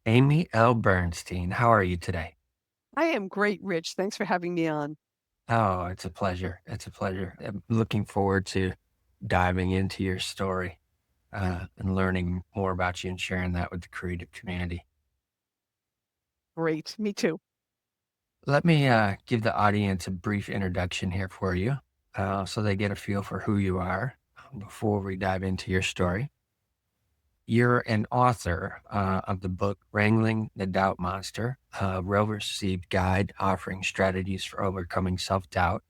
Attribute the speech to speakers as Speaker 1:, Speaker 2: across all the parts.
Speaker 1: Amy L. Bernstein. How are you today?
Speaker 2: I am great, Rich. Thanks for having me on.
Speaker 1: Oh, it's a pleasure. It's a pleasure. I'm looking forward to diving into your story and learning more about you and sharing that with the creative community.
Speaker 2: Great. Me too.
Speaker 1: Let me give the audience a brief introduction here for you so they get a feel for who you are before we dive into your story. You're an author of the book Wrangling the Doubt Monster, a well-received guide offering strategies for overcoming self-doubt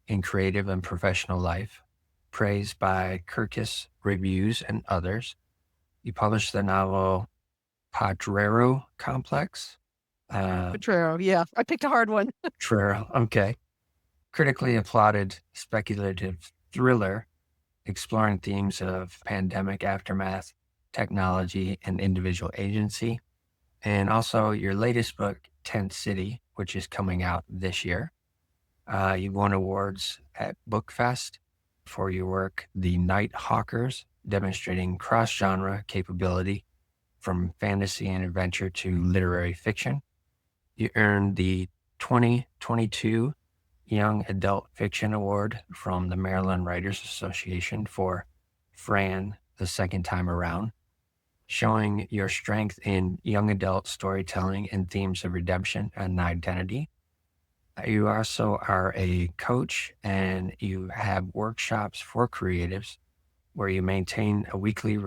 Speaker 1: in creative and professional life, praised by Kirkus Reviews and others. You published the novel Potrero Complex.
Speaker 2: Petrero. Yeah, I picked a hard one.
Speaker 1: Potrero, okay. Critically applauded speculative thriller exploring themes of pandemic aftermath, technology, and individual agency. And also your latest book, Tent City, which is coming out this year. You won awards at Bookfest for your work, The Night Hawkers, demonstrating cross-genre capability from fantasy and adventure to literary fiction. You earned the 2022 Young Adult Fiction Award from the Maryland Writers Association for Fran the second time around, showing your strength in young adult storytelling and themes of redemption and identity. You also are a coach and you have workshops for creatives where you maintain a weekly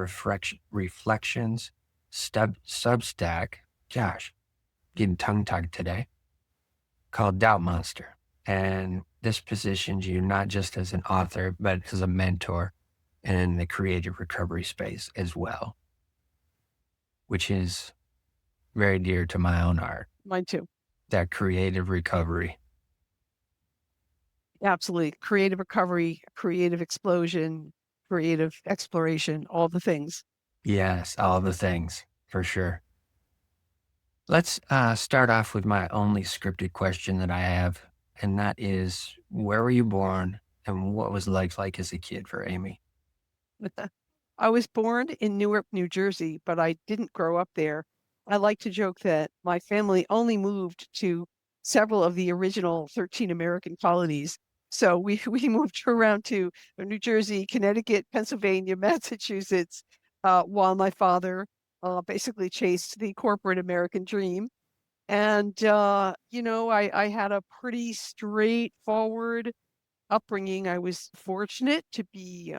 Speaker 1: reflections Substack. Gosh, getting tongue tied today, called Doubt Monster. And this positions you not just as an author, but as a mentor in the creative recovery space as well, which is very dear to my own heart,
Speaker 2: Mine too.
Speaker 1: that creative recovery.
Speaker 2: Absolutely. Creative recovery, creative explosion, creative exploration, all the things.
Speaker 1: Yes, all the things for sure. Let's start off with my only scripted question that I have, and that is, where were you born and what was life like as a kid for Amy?
Speaker 2: I was born in Newark, New Jersey, but I didn't grow up there. I like to joke that my family only moved to several of the original 13 American colonies. So we moved around to New Jersey, Connecticut, Pennsylvania, Massachusetts, while my father basically chased the corporate American dream. And I had a pretty straightforward upbringing. I was fortunate to be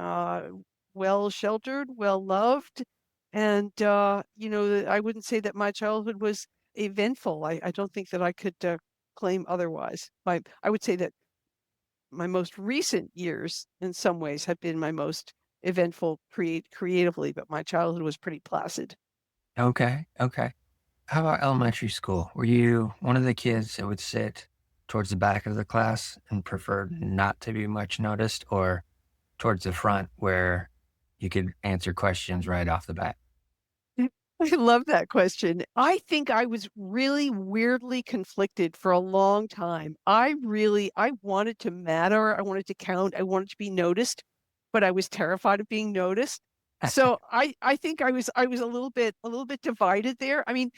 Speaker 2: well sheltered, well loved, and I wouldn't say that my childhood was eventful. I don't think that I could claim otherwise. I would say that my most recent years, in some ways, have been my most eventful creatively, but my childhood was pretty placid.
Speaker 1: Okay, okay. How about elementary school? Were you one of the kids that would sit towards the back of the class and prefer not to be much noticed, or towards the front where you could answer questions right off the bat?
Speaker 2: I love that question. I think I was really weirdly conflicted for a long time. I wanted to matter. I wanted to count. I wanted to be noticed, but I was terrified of being noticed. So I think I was a little bit divided there. I mean,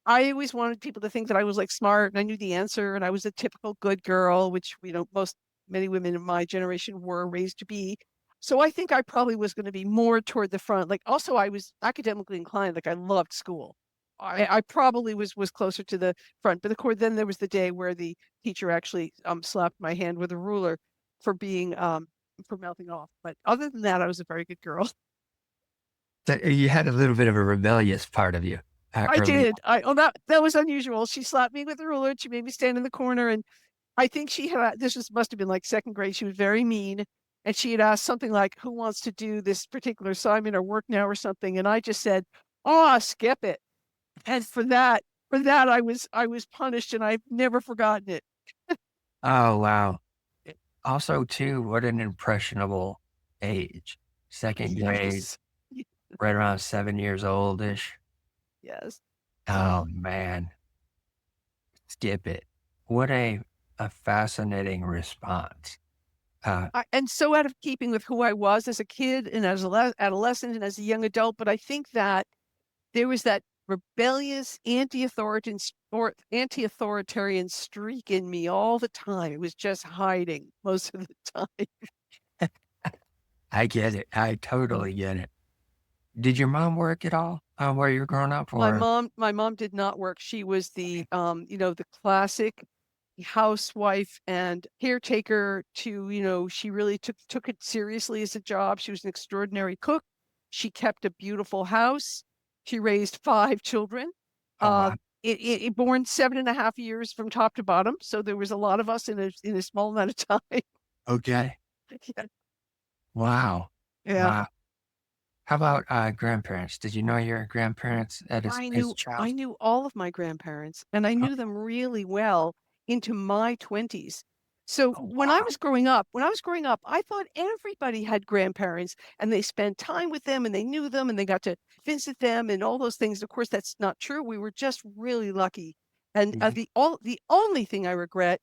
Speaker 2: I always wanted people to think that I was like smart and I knew the answer and I was a typical good girl, which, many women in my generation were raised to be. So I think I probably was going to be more toward the front. Like also I was academically inclined, like I loved school. I probably was closer to the front, but of course then there was the day where the teacher actually slapped my hand with a ruler for being for mouthing off. But other than that, I was a very good girl.
Speaker 1: So you had a little bit of a rebellious part of you
Speaker 2: I
Speaker 1: early
Speaker 2: did. That was unusual. She slapped me with a ruler. She made me stand in the corner, and I think she had must have been like second grade. She was very mean, and she had asked something like, "Who wants to do this particular assignment or work now or something?" And I just said, "Oh, skip it." And for that, I was punished, and I've never forgotten it.
Speaker 1: on. Oh, wow. Also, too, what an impressionable age. Second grade,
Speaker 2: Yes,
Speaker 1: right around 7 years oldish.
Speaker 2: yes.
Speaker 1: Oh, man. Skip it. What a fascinating response. Uh,
Speaker 2: And so out of keeping with who I was as a kid and as a adolescent and as a young adult. But I think that there was that rebellious, anti-authoritarian streak in me all the time. It was just hiding most of the time.
Speaker 1: I get it. I totally get it. Did your mom work at all while you were growing up, or?
Speaker 2: My mom did not work. She was the classic housewife and caretaker to, she really took it seriously as a job. She was an extraordinary cook. She kept a beautiful house. She raised 5 children.
Speaker 1: Oh,
Speaker 2: Uh,
Speaker 1: wow.
Speaker 2: it born 7.5 years from top to bottom. So there was a lot of us in a small amount of time.
Speaker 1: Okay.
Speaker 2: Yeah.
Speaker 1: Wow.
Speaker 2: Yeah.
Speaker 1: Wow. How about grandparents? Did you know your grandparents as a
Speaker 2: I
Speaker 1: child?
Speaker 2: knew all of my grandparents, and I
Speaker 1: Oh,
Speaker 2: knew them really well into my 20s. So
Speaker 1: oh, wow.
Speaker 2: when I was growing up, I thought everybody had grandparents and they spent time with them and they knew them and they got to visit them and all those things. Of course, that's not true. We were just really lucky. And
Speaker 1: Mhm.
Speaker 2: the only thing I regret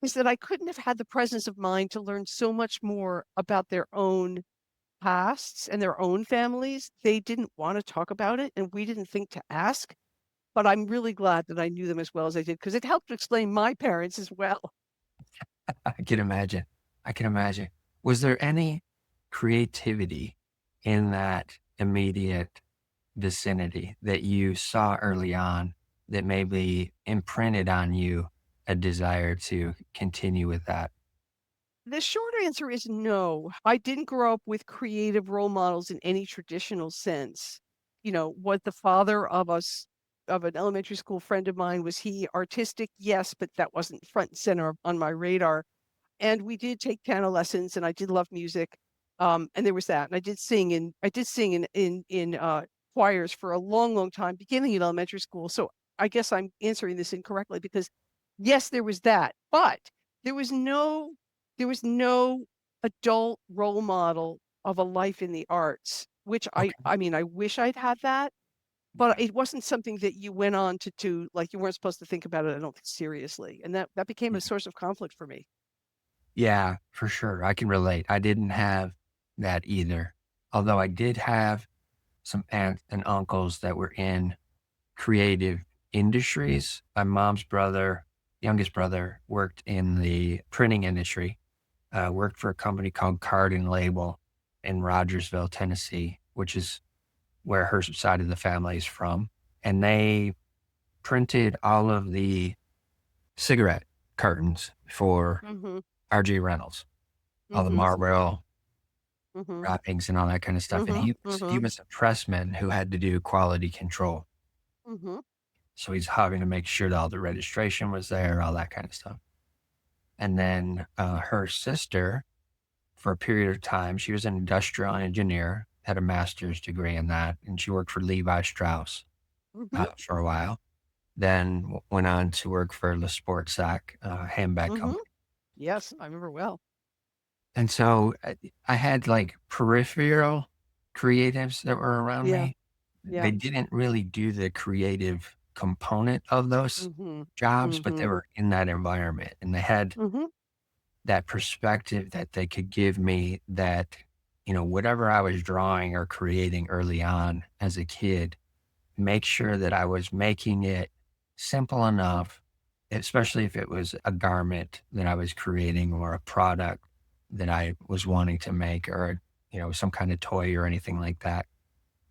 Speaker 2: is that I couldn't have had the presence of mind to learn so much more about their own pasts and their own families. They didn't want to talk about it, and we didn't think to ask. But I'm really glad that I knew them as well as I did because it helped explain my parents as well.
Speaker 1: I can imagine. I can imagine. Was there any creativity in that immediate vicinity that you saw early on that maybe imprinted on you a desire to continue with that?
Speaker 2: The short answer is no. I didn't grow up with creative role models in any traditional sense. What the father of an elementary school friend of mine, was he artistic? Yes, but that wasn't front and center on my radar. And we did take piano lessons, and I did love music. And there was that. And I did sing in choirs for a long, long time, beginning in elementary school. So I guess I'm answering this incorrectly because yes, there was that, but there was no there was no adult role model of a life in the arts, which
Speaker 1: Okay.
Speaker 2: I mean, I wish I'd had that, but it wasn't something that you went on to do. Like, you weren't supposed to think about it, I don't think, seriously. And that became
Speaker 1: Yeah.
Speaker 2: a source of conflict for me.
Speaker 1: Yeah, for sure. I can relate. I didn't have that either. Although I did have some aunts and uncles that were in creative industries. My mom's brother, youngest brother, worked in the printing industry, worked for a company called Card and Label in Rogersville, Tennessee, which is where her side of the family is from. And they printed all of the cigarette cartons for
Speaker 2: Mhm.
Speaker 1: R.J. Reynolds, all the
Speaker 2: Mhm.
Speaker 1: Marlboro
Speaker 2: Mhm.
Speaker 1: wrappings and all that kind of stuff. And
Speaker 2: Mhm.
Speaker 1: he
Speaker 2: Mhm.
Speaker 1: was a pressman who had to do quality control.
Speaker 2: Mhm.
Speaker 1: So he's having to make sure that all the registration was there, all that kind of stuff. And then her sister, for a period of time, she was an industrial engineer, had a master's degree in that, and she worked for Levi Strauss
Speaker 2: Mhm.
Speaker 1: for a while. Then went on to work for the Sportsack handbag
Speaker 2: Mhm.
Speaker 1: company.
Speaker 2: Yes, I remember well.
Speaker 1: And so I had like peripheral creatives that were around
Speaker 2: Yeah.
Speaker 1: me.
Speaker 2: Yeah.
Speaker 1: They didn't really do the creative component of those
Speaker 2: Mhm.
Speaker 1: jobs, but they
Speaker 2: Mhm.
Speaker 1: were in that environment and they had
Speaker 2: Mhm.
Speaker 1: that perspective that they could give me that, whatever I was drawing or creating early on as a kid, make sure that I was making it simple enough, especially if it was a garment that I was creating or a product that I was wanting to make or, some kind of toy or anything like that.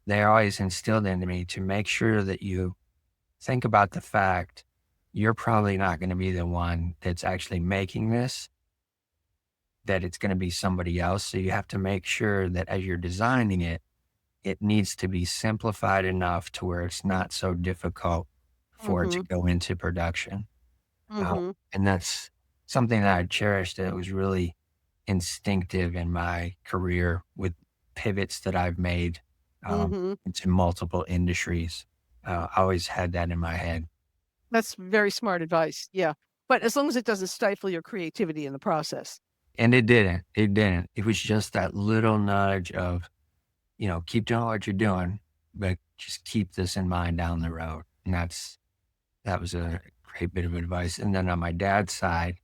Speaker 1: They always instilled into me to make sure that you think about the fact you're probably not going to be the one that's actually making this, that it's going to be somebody else. So you have to make sure that as you're designing it, it needs to be simplified enough to where it's not so difficult for it to
Speaker 2: Mhm.
Speaker 1: go into production. Uh,
Speaker 2: Mhm.
Speaker 1: and that's something that I cherished that was really instinctive in my career with pivots that I've made
Speaker 2: Mhm.
Speaker 1: into multiple industries. I always had that in my head.
Speaker 2: That's very smart advice. Yeah. But as long as it doesn't stifle your creativity in the process.
Speaker 1: And it didn't. It didn't. It was just that little nudge of, keep doing what you're doing, but just keep this in mind down the road. And that was a great bit of advice. And then on my dad's side,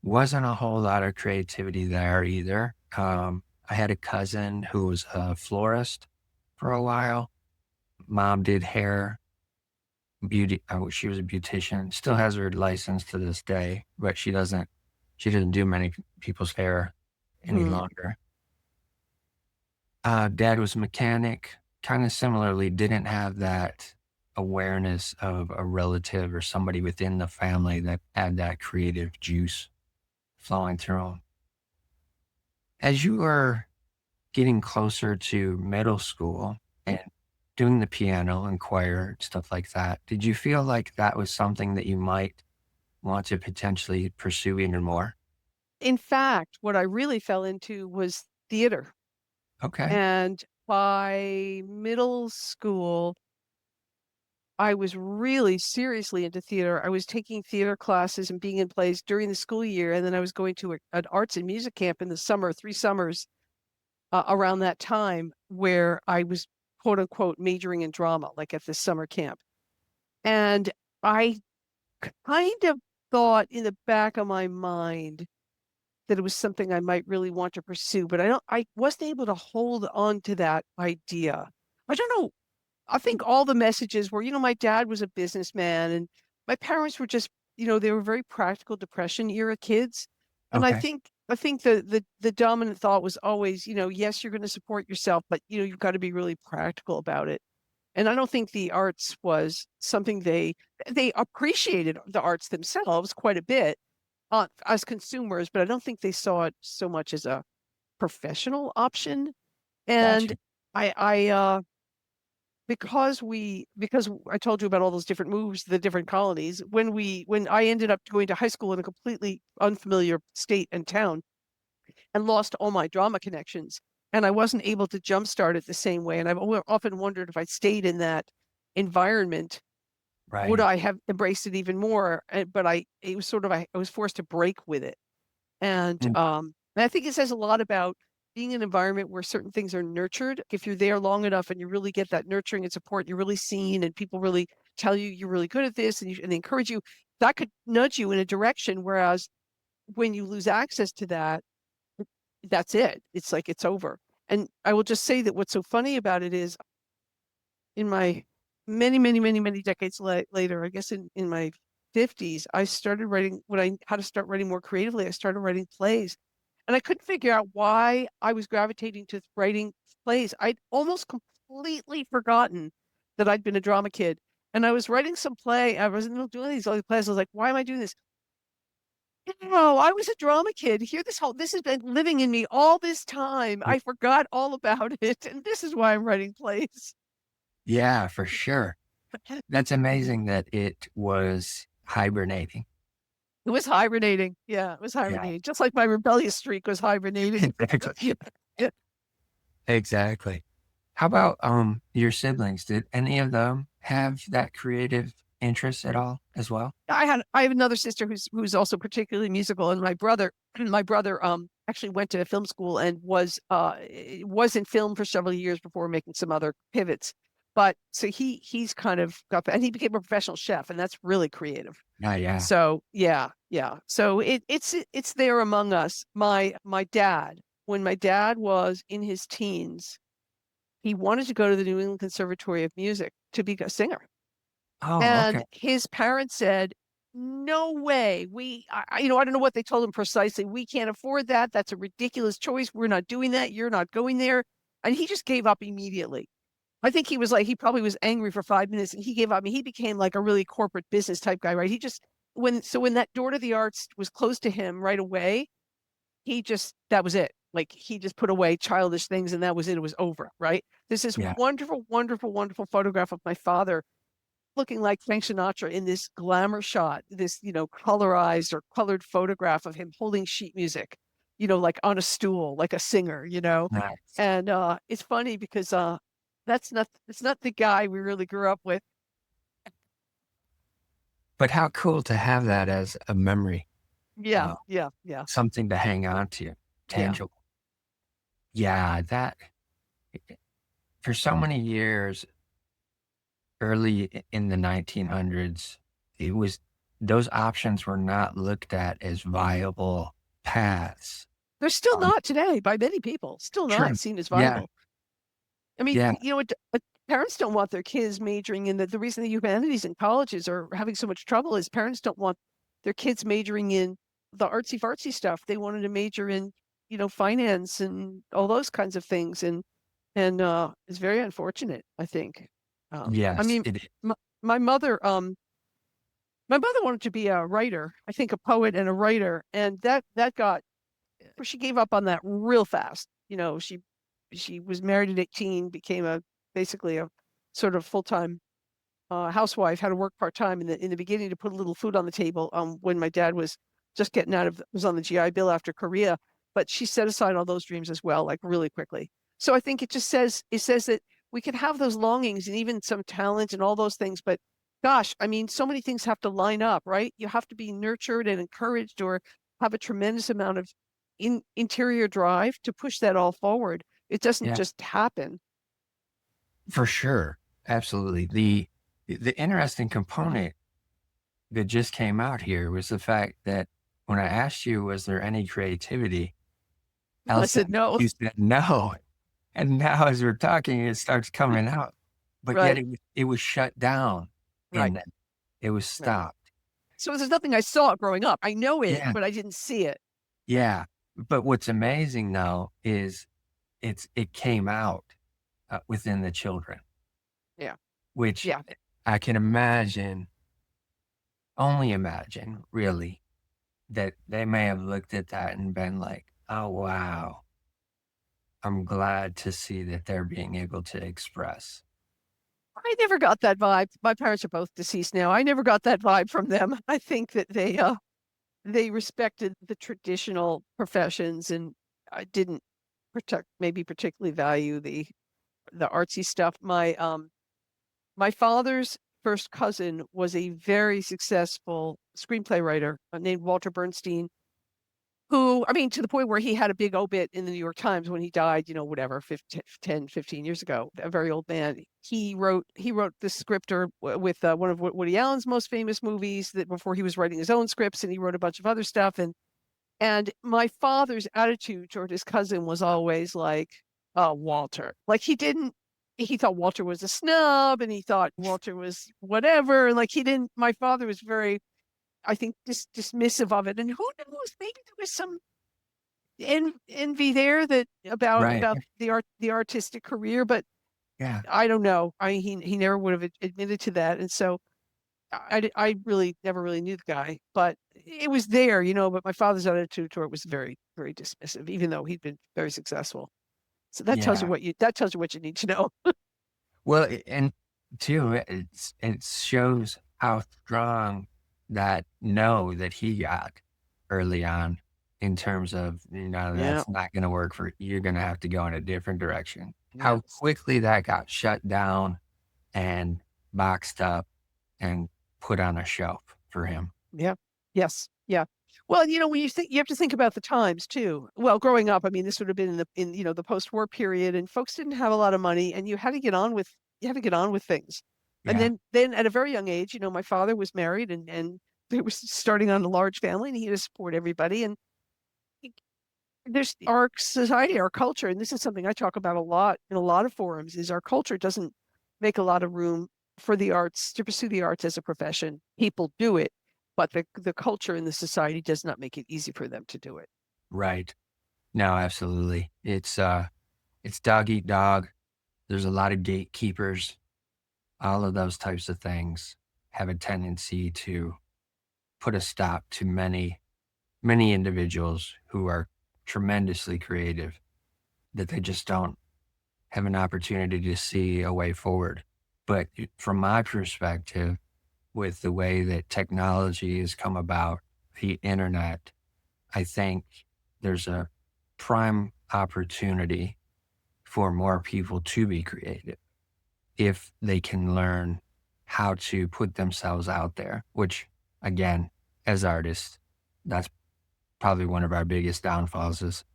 Speaker 1: wasn't a whole lot of creativity there either. I had a cousin who was a florist for a while. Mom did hair. beauty. She was a beautician. Still has her license to this day, but she doesn't. She doesn't do many people's hair any
Speaker 2: Hmm.
Speaker 1: longer. Dad was a mechanic. Kind of similarly, didn't have that awareness of a relative or somebody within the family that had that creative juice flowing through them. As you were getting closer to middle school and doing the piano and choir, stuff like that, did you feel like that was something that you might want to potentially pursue even more?
Speaker 2: In fact, what I really fell into was theater.
Speaker 1: Okay.
Speaker 2: And by middle school, I was really seriously into theater. I was taking theater classes and being in plays during the school year, and then I was going to an arts and music camp in the summer, 3 summers around that time, where I was quote unquote majoring in drama, like at this summer camp. And I kind of thought in the back of my mind that it was something I might really want to pursue, but I wasn't able to hold on to that idea. I don't know. I think all the messages were, my dad was a businessman and my parents were just, they were very practical Depression era kids. And I
Speaker 1: Okay.
Speaker 2: think I think the dominant thought was always, yes, you're going to support yourself, but you've got to be really practical about it. And I don't think the arts was something they appreciated the arts themselves quite a bit as consumers, but I don't think they saw it so much as a professional option. And
Speaker 1: Gotcha.
Speaker 2: I because I told you about all those different moves, the different colonies, when I ended up going to high school in a completely unfamiliar state and town and lost all my drama connections, and I wasn't able to jumpstart it the same way. And I've often wondered if I stayed in that environment, would
Speaker 1: Right.
Speaker 2: I have embraced it even more? But it was sort of, I was forced to break with it.
Speaker 1: Mm.
Speaker 2: And I think it says a lot about being in an environment where certain things are nurtured. If you're there long enough and you really get that nurturing and support, you're really seen and people really tell you you're really good at this and they encourage you, that could nudge you in a direction. Whereas when you lose access to that, that's it. It's like it's over. And I will just say that what's so funny about it is in my many, many, many, many decades later, I guess in my 50s, I started writing when I had to start writing more creatively. I started writing plays. And I couldn't figure out why I was gravitating to writing plays. I'd almost completely forgotten that I'd been a drama kid. And I was writing some play. I was doing these other plays. I was like, why am I doing this? No, I was a drama kid. Here, this has been living in me all this time.
Speaker 1: Y-
Speaker 2: I forgot all about it. And this is why I'm writing plays.
Speaker 1: Yeah, for sure. That's amazing that it was hibernating.
Speaker 2: It was hibernating. Yeah, it was
Speaker 1: Yeah.
Speaker 2: hibernating. Just like my rebellious streak was hibernating.
Speaker 1: Exactly.
Speaker 2: Yeah.
Speaker 1: Exactly. How about your siblings? Did any of them have that creative interest at all as well?
Speaker 2: I have another sister who's also particularly musical, and my brother my brother actually went to film school and was in film for several years before making some other pivots. But so he's kind of got, and he became a professional chef, and that's really creative.
Speaker 1: Yeah, yeah.
Speaker 2: So yeah, yeah. So it's there among us. My dad, when my dad was in his teens, he wanted to go to the New England Conservatory of Music to be a singer.
Speaker 1: Oh, okay.
Speaker 2: And his parents said, no way. I don't know what they told him precisely. We can't afford that. That's a ridiculous choice. We're not doing that. You're not going there. And he just gave up immediately. I think he was like, he probably was angry for 5 minutes and he gave up. I mean, he became like a really corporate business type guy, right? He just, when that door to the arts was closed to him right away, that was it. Like he just put away childish things and that was it. It was over, right? There's this
Speaker 1: Yeah.
Speaker 2: wonderful, wonderful, wonderful photograph of my father looking like Frank Sinatra in this glamour shot, this, colorized or colored photograph of him holding sheet music, like on a stool, like a singer.
Speaker 1: Nice.
Speaker 2: And it's funny because it's not the guy we really grew up with.
Speaker 1: But how cool to have that as a memory,
Speaker 2: Yeah,
Speaker 1: uh,
Speaker 2: yeah, yeah,
Speaker 1: something to hang on to,
Speaker 2: yeah.
Speaker 1: tangible. Yeah, that for so many years, early in the 1900s, it was those options were not looked at as viable paths.
Speaker 2: They're still
Speaker 1: Um,
Speaker 2: not today by many people, still not
Speaker 1: True.
Speaker 2: seen as
Speaker 1: Yeah,
Speaker 2: viable. I mean,
Speaker 1: yeah,
Speaker 2: parents don't want their kids majoring in the reason the humanities in colleges are having so much trouble is parents don't want their kids majoring in the artsy fartsy stuff. They wanted to major in, finance and all those kinds of things. And it's very unfortunate, I think. I
Speaker 1: Yes,
Speaker 2: mean,
Speaker 1: it is.
Speaker 2: my, my mother, my mother wanted to be a writer, I think a poet and a writer, and that got, she gave up on that real fast. She was married at 18, became basically a sort of full-time housewife, had to work part-time in the beginning to put a little food on the table when my dad was just getting was on the GI Bill after Korea. But she set aside all those dreams as well, like really quickly. So I think it says that we can have those longings and even some talent and all those things, but gosh, I mean, so many things have to line up, right? You have to be nurtured and encouraged or have a tremendous amount of interior drive to push that all forward. It doesn't
Speaker 1: Yeah,
Speaker 2: just happen.
Speaker 1: for sure. Absolutely. The interesting component that just came out here was the fact that when I asked you, was there any creativity?
Speaker 2: I said,
Speaker 1: Allison,
Speaker 2: no,
Speaker 1: you said no. And now as we're talking, it starts coming out. But yet
Speaker 2: right,
Speaker 1: it was shut down
Speaker 2: right,
Speaker 1: in them. It was
Speaker 2: right.
Speaker 1: stopped.
Speaker 2: So there's nothing I saw growing up. I know it,
Speaker 1: Yeah.
Speaker 2: but I didn't see it.
Speaker 1: Yeah. But what's amazing though is it came out within the children,
Speaker 2: Yeah.
Speaker 1: which
Speaker 2: Yeah.
Speaker 1: I can imagine, only imagine really, that they may have looked at that and been like, oh, wow, I'm glad to see that they're being able to express.
Speaker 2: I never got that vibe. My parents are both deceased now. I never got that vibe from them. I think that they respected the traditional professions and I didn't maybe particularly value the artsy stuff. My father's first cousin was a very successful screenplay writer named Walter Bernstein, who, I mean, to the point where he had a big obit in the New York Times when he died, whatever, 10, 15 years ago, a very old man. He wrote the script with one of Woody Allen's most famous movies that before he was writing his own scripts, and he wrote a bunch of other stuff. And my father's attitude toward his cousin was always like, Walter. Like he thought Walter was a snub and he thought Walter was whatever. And like my father was very, I think, dismissive of it. And who knows, maybe there was some envy there that
Speaker 1: Right.
Speaker 2: about the artistic career, but
Speaker 1: Yeah.
Speaker 2: I don't know. He never would have admitted to that. And so I really never really knew the guy, but it was there, but my father's attitude toward it was very, very dismissive, even though he'd been very successful. So
Speaker 1: Yeah.
Speaker 2: that tells you what you need to know.
Speaker 1: Well, and too, it shows how strong that no that he got early on in terms of,
Speaker 2: Yeah.
Speaker 1: that's not going to work for you're going to have to go in a different direction.
Speaker 2: Yeah.
Speaker 1: How quickly that got shut down and boxed up and put on a shelf for him.
Speaker 2: Yeah. Yes. Yeah. Well, when you have to think about the times too. Well, growing up, I mean, this would have been in the post-war period, and folks didn't have a lot of money, and you had to get on with things. And
Speaker 1: Yeah.
Speaker 2: then at a very young age, my father was married and he was starting on a large family, and he had to support everybody. And there's our society, our culture, and this is something I talk about a lot in a lot of forums, is our culture doesn't make a lot of room for the arts to pursue the arts as a profession. People do it, but the culture in the society does not make it easy for them to do it.
Speaker 1: Right. No, absolutely. It's dog eat dog. There's a lot of gatekeepers. All of those types of things have a tendency to put a stop to many individuals who are tremendously creative that they just don't have an opportunity to see a way forward. But from my perspective, with the way that technology has come about, the internet, I think there's a prime opportunity for more people to be creative if they can learn how to put themselves out there, which again, as artists, that's probably one of our biggest downfalls is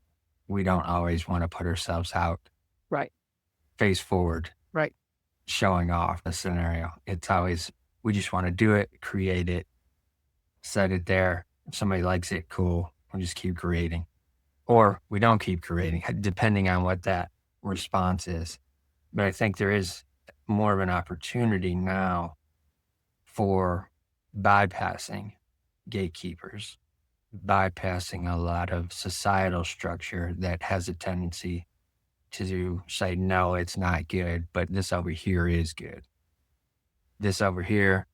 Speaker 1: we don't always want to put ourselves out
Speaker 2: Right,
Speaker 1: face forward,
Speaker 2: right.
Speaker 1: showing off a scenario. It's always, we just want to do it, create it, set it there. If somebody likes it, cool. We'll just keep creating. Or we don't keep creating, depending on what that response is. But I think there is more of an opportunity now for bypassing gatekeepers, bypassing a lot of societal structure that has a tendency to say, no, it's not good, but this over here is good. This over here,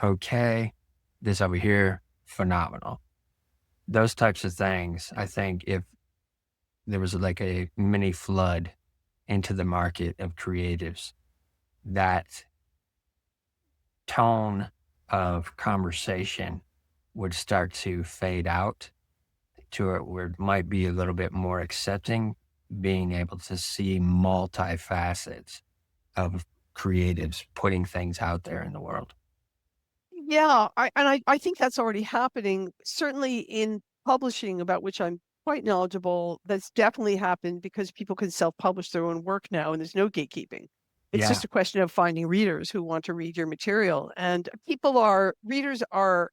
Speaker 1: okay. This over here, phenomenal. Those types of things, I think if there was like a mini flood into the market of creatives, that tone of conversation would start to fade out to it where it might be a little bit more accepting, being able to see multifacets of creatives putting things out there in the world.
Speaker 2: Yeah, I think that's already happening. Certainly in publishing, about which I'm quite knowledgeable, that's definitely happened because people can self-publish their own work now and there's no gatekeeping. It's
Speaker 1: Yeah.
Speaker 2: just a question of finding readers who want to read your material. And readers are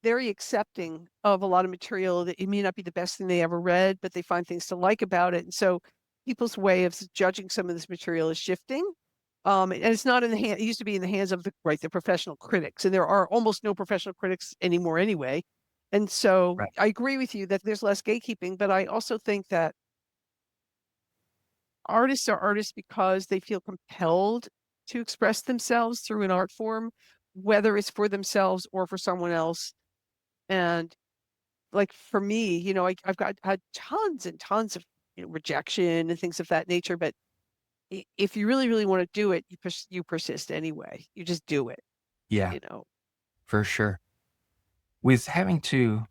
Speaker 2: very accepting of a lot of material that it may not be the best thing they ever read, but they find things to like about it. And so people's way of judging some of this material is shifting. And it's not in the hand, it used to be in the hands of the professional critics, and there are almost no professional critics anymore anyway. And so
Speaker 1: Right.
Speaker 2: I agree with you that there's less gatekeeping, but I also think that artists are artists because they feel compelled to express themselves through an art form, whether it's for themselves or for someone else. And like for me, I've had tons and tons of rejection and things of that nature, but if you really, really want to do it, you persist anyway. You just do it,
Speaker 1: Yeah,
Speaker 2: you know.
Speaker 1: for sure. With having to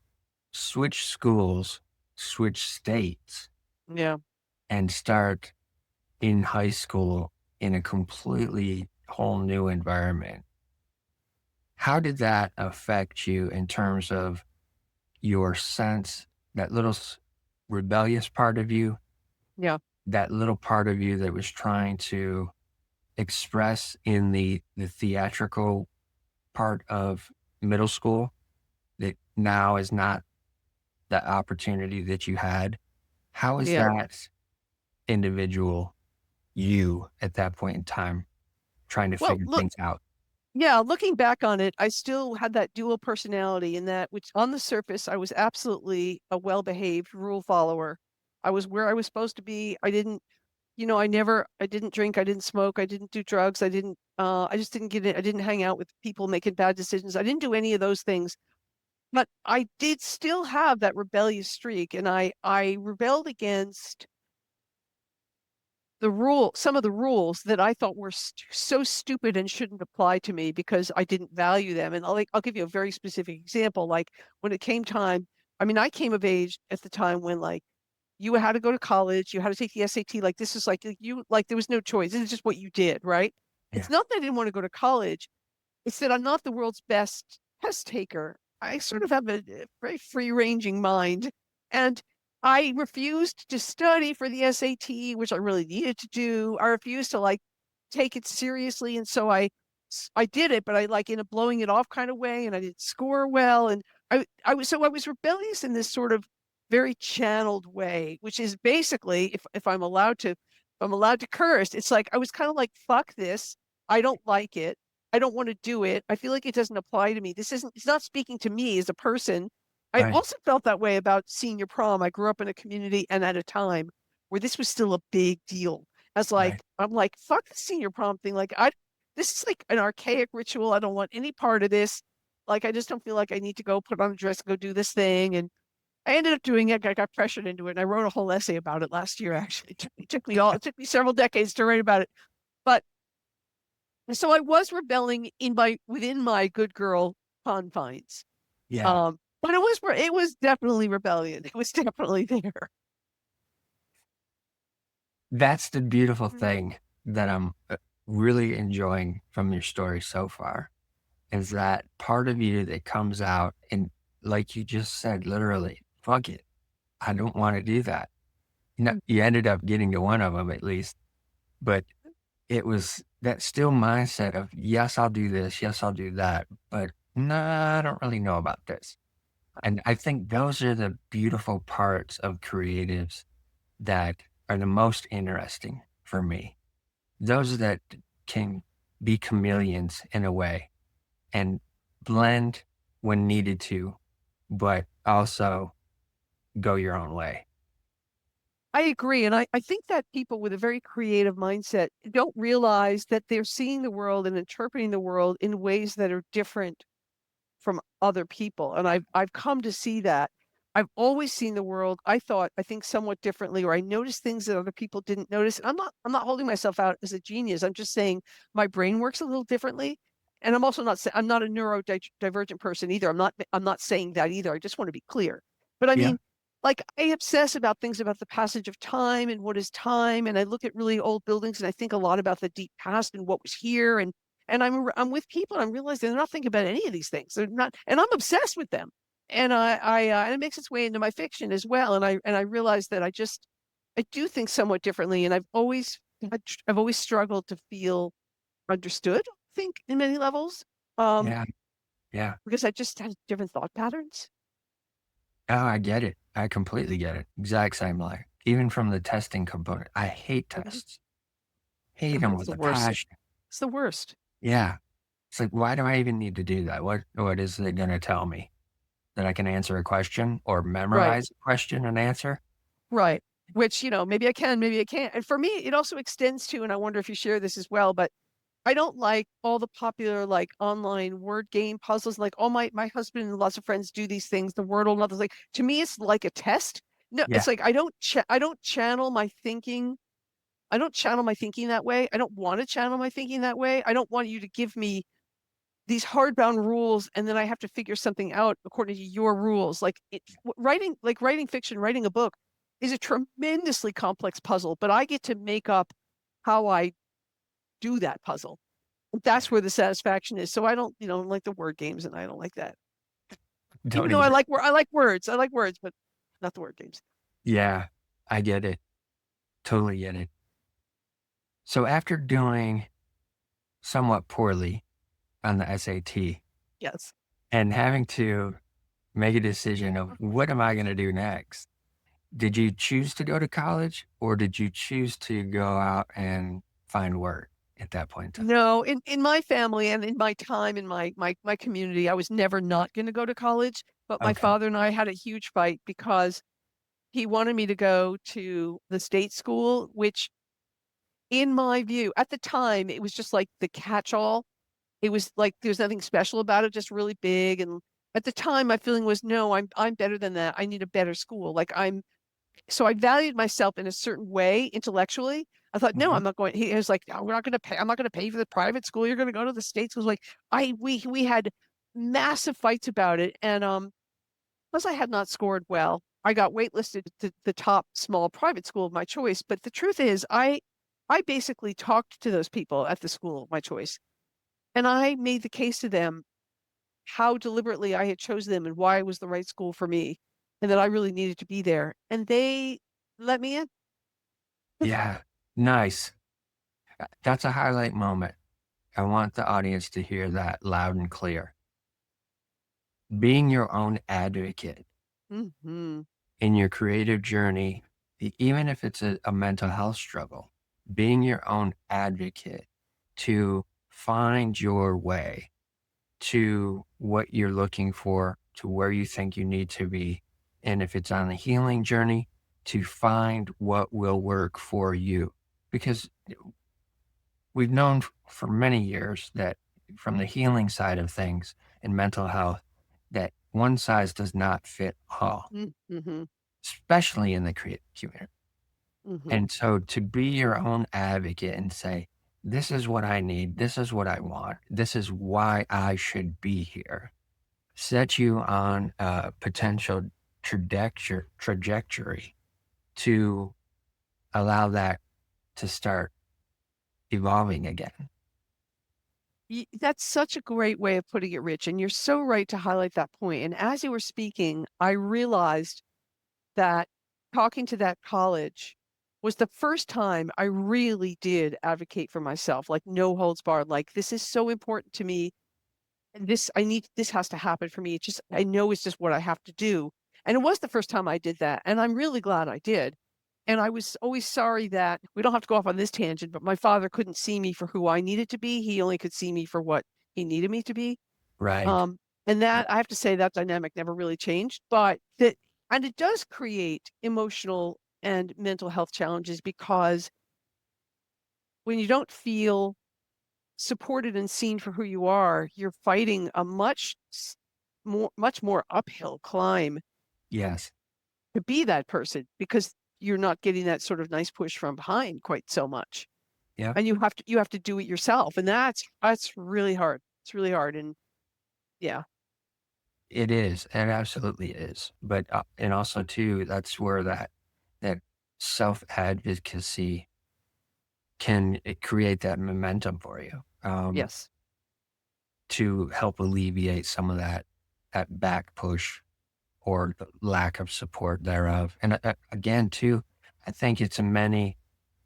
Speaker 1: switch schools, switch states,
Speaker 2: Yeah.
Speaker 1: and start in high school in a completely whole new environment, how did that affect you in terms of your sense, that little rebellious part of you,
Speaker 2: Yeah.
Speaker 1: that little part of you that was trying to express in the theatrical part of middle school that now is not the opportunity that you had? How is
Speaker 2: Yeah.
Speaker 1: that individual you at that point in time trying to
Speaker 2: Well,
Speaker 1: figure
Speaker 2: look,
Speaker 1: things out?
Speaker 2: yeah, looking back on it, I still had that dual personality in that which on the surface, I was absolutely a well-behaved rule follower. I was where I was supposed to be. I didn't, I didn't drink, I didn't smoke, I didn't do drugs, I just didn't get it. I didn't hang out with people making bad decisions. I didn't do any of those things. But I did still have that rebellious streak, and I rebelled against some of the rules that I thought were so stupid and shouldn't apply to me because I didn't value them. And I'll give you a very specific example. Like when it came time, I mean, I came of age at the time when like you had to go to college, you had to take the SAT. Like this is like there was no choice. This is just what you did, right? It's
Speaker 1: Yeah.
Speaker 2: not that I didn't want to go to college. It's that I'm not the world's best test taker. I sort of have a very free-ranging mind, and I refused to study for the SAT, which I really needed to do. I refused to like take it seriously, and so I did it, but I like in a blowing it off kind of way, and I didn't score well, and I was rebellious in this sort of very channeled way, which is basically if I'm allowed to curse, it's like I was kind of like fuck this, I don't like it. I don't want to do it. I feel like it doesn't apply to me. It's not speaking to me as a person. I
Speaker 1: Right.
Speaker 2: also felt that way about senior prom. I grew up in a community and at a time where this was still a big deal. As
Speaker 1: Right.
Speaker 2: like, I'm like, fuck the senior prom thing. This is like an archaic ritual. I don't want any part of this. Like, I just don't feel like I need to go put on a dress and go do this thing. And I ended up doing it. I got pressured into it. And I wrote a whole essay about it last year, actually. It took me several decades to write about it. But so I was rebelling within my good girl confines.
Speaker 1: Yeah.
Speaker 2: But it was definitely rebellion. It was definitely there.
Speaker 1: That's the beautiful
Speaker 2: Mm.
Speaker 1: thing that I'm really enjoying from your story so far is that part of you that comes out and, like you just said, literally, fuck it. I don't want to do that. No, you ended up getting to one of them at least, but it was that still mindset of, yes, I'll do this. Yes, I'll do that. But no, I don't really know about this. And I think those are the beautiful parts of creatives that are the most interesting for me. Those that can be chameleons in a way and blend when needed to, but also go your own way.
Speaker 2: I agree. And I think that people with a very creative mindset don't realize that they're seeing the world and interpreting the world in ways that are different from other people. And I've come to see that. I've always seen the world, I think somewhat differently, or I noticed things that other people didn't notice. And I'm not holding myself out as a genius. I'm just saying my brain works a little differently. And I'm also not I'm not a neurodivergent person either. I'm not saying that either. I just want to be clear. But I
Speaker 1: Yeah.
Speaker 2: mean, like I obsess about things about the passage of time and what is time. And I look at really old buildings and I think a lot about the deep past and what was here. And I'm with people and I'm realizing they're not thinking about any of these things. They're not, and I'm obsessed with them. And and it makes its way into my fiction as well. And I realize that I do think somewhat differently. And I've always struggled to feel understood, I think, in many levels. Um,
Speaker 1: Yeah. Yeah.
Speaker 2: because I just had different thought patterns.
Speaker 1: Oh, I get it. I completely get it. Exact same like even from the testing component. I hate
Speaker 2: Mhm.
Speaker 1: tests. Hate
Speaker 2: Oh,
Speaker 1: them
Speaker 2: it's
Speaker 1: with
Speaker 2: the
Speaker 1: a
Speaker 2: worst.
Speaker 1: passion.
Speaker 2: It's the worst.
Speaker 1: Yeah. It's like, why do I even need to do that? What is it gonna tell me? That I can answer a question or
Speaker 2: Right.
Speaker 1: memorize a question and answer?
Speaker 2: Right. Which, maybe I can, maybe I can't. And for me, it also extends to, and I wonder if you share this as well, but I don't like all the popular like online word game puzzles. Like all my husband and lots of friends do these things, the Wordle and others. Like to me, it's like a test. No,
Speaker 1: Yeah.
Speaker 2: it's like I don't channel my thinking. I don't channel my thinking that way. I don't want to channel my thinking that way. I don't want you to give me these hardbound rules and then I have to figure something out according to your rules. Writing fiction, writing a book is a tremendously complex puzzle, but I get to make up how I do that puzzle. That's
Speaker 1: Yeah.
Speaker 2: where the satisfaction is. So I don't, like the word games and I don't like that. Even
Speaker 1: Don't
Speaker 2: though
Speaker 1: either.
Speaker 2: I like words. I like words, but not the word games.
Speaker 1: Yeah. I get it. Totally get it. So after doing somewhat poorly on the SAT
Speaker 2: Yes.
Speaker 1: and having to make a decision of what am I gonna do next? Did you choose to go to college or did you choose to go out and find work at that point in time?
Speaker 2: No, in my family and in my time in my community, I was never not going to go to college. But my
Speaker 1: Okay.
Speaker 2: father and I had a huge fight because he wanted me to go to the state school, which in my view, at the time, it was just like the catch-all. It was like there's nothing special about it, just really big. And at the time, my feeling was, no, I'm better than that. I need a better school. So I valued myself in a certain way intellectually. I thought, no,
Speaker 1: Mhm.
Speaker 2: I'm not going. He was like, no, we're not going to pay. I'm not going to pay for the private school. You're going to go to the state school. Like we had massive fights about it, and plus I had not scored well. I got waitlisted to the top small private school of my choice. But the truth is, I basically talked to those people at the school of my choice, and I made the case to them how deliberately I had chosen them and why it was the right school for me, and that I really needed to be there. And they let me in.
Speaker 1: Yeah. Nice. That's a highlight moment. I want the audience to hear that loud and clear. Being your own advocate
Speaker 2: Hmm.
Speaker 1: in your creative journey, even if it's a mental health struggle, being your own advocate to find your way to what you're looking for, to where you think you need to be. And if it's on a healing journey, to find what will work for you. Because we've known for many years that from the healing side of things in mental health, that one size does not fit all,
Speaker 2: Mhm,
Speaker 1: especially in the creative community.
Speaker 2: mhm.
Speaker 1: And so to be your own advocate and say, this is what I need, this is what I want, this is why I should be here, set you on a potential trajectory to allow that to start evolving again.
Speaker 2: That's such a great way of putting it, Rich, and you're so right to highlight that point. And as you were speaking, I realized that talking to that college was the first time I really did advocate for myself, like no holds barred, like this is so important to me. And this has to happen for me. It's just I know it's just what I have to do. And it was the first time I did that, and I'm really glad I did. And I was always sorry that we don't have to go off on this tangent, but my father couldn't see me for who I needed to be. He only could see me for what he needed me to be.
Speaker 1: Right.
Speaker 2: Um, and that I have to say that dynamic never really changed, but that and it does create emotional and mental health challenges because when you don't feel supported and seen for who you are, you're fighting a much more uphill climb
Speaker 1: Yes.
Speaker 2: to be that person because you're not getting that sort of nice push from behind quite so much.
Speaker 1: Yeah.
Speaker 2: And you have to do it yourself. And that's really hard. It's really hard. And yeah,
Speaker 1: It is. It absolutely is. But and also too, that's where that self advocacy can create that momentum for you,
Speaker 2: yes.
Speaker 1: to help alleviate some of that back push or the lack of support thereof. And again, too, I think it's a many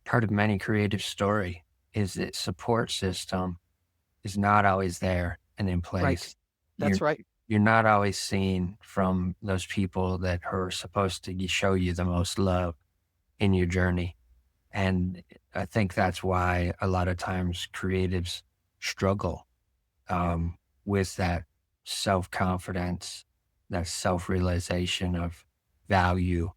Speaker 1: part of many creative story is that support system is not always there and in
Speaker 2: Right.
Speaker 1: place. You're
Speaker 2: That's right.
Speaker 1: you're not always seen from those people that are supposed to show you the most love in your journey. And I think that's why a lot of times creatives struggle, with that self confidence, that self realization of value,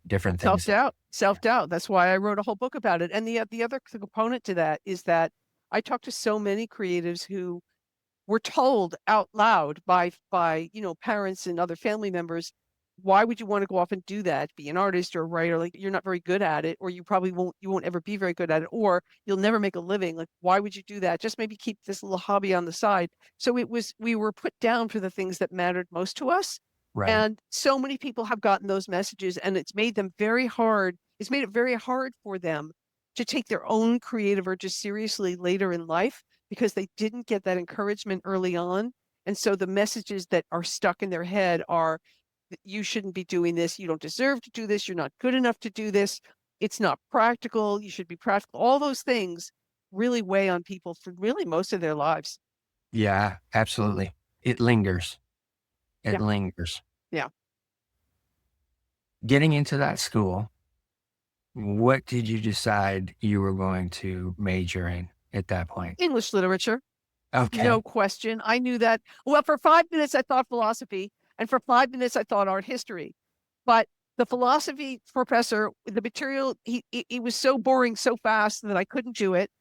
Speaker 1: different things.
Speaker 2: Self-doubt,
Speaker 1: Yeah.
Speaker 2: self-doubt. That's why I wrote a whole book about it. And the other component to that is that I talk to so many creatives who were told out loud by, you know, parents and other family members, "Why would you wanna go off and do that? Be an artist or a writer, like, you're not very good at it, or you won't ever be very good at it, or you'll never make a living, like, why would you do that? Just maybe keep this little hobby on the side." So we were put down for the things that mattered most to us,
Speaker 1: Right.
Speaker 2: and so many people have gotten those messages, and it's made it very hard for them to take their own creative urges seriously later in life because they didn't get that encouragement early on. And so the messages that are stuck in their head are that you shouldn't be doing this. You don't deserve to do this. You're not good enough to do this. It's not practical. You should be practical. All those things really weigh on people for really most of their lives.
Speaker 1: Yeah, absolutely. It lingers. It
Speaker 2: Yeah.
Speaker 1: lingers.
Speaker 2: Yeah.
Speaker 1: Getting into that school, what did you decide you were going to major in at that point?
Speaker 2: English literature. No
Speaker 1: Okay.
Speaker 2: question. I knew that. Well, for 5 minutes, I thought philosophy. And for 5 minutes, I thought art history. But the philosophy professor, the material, he was so boring so fast that I couldn't do it.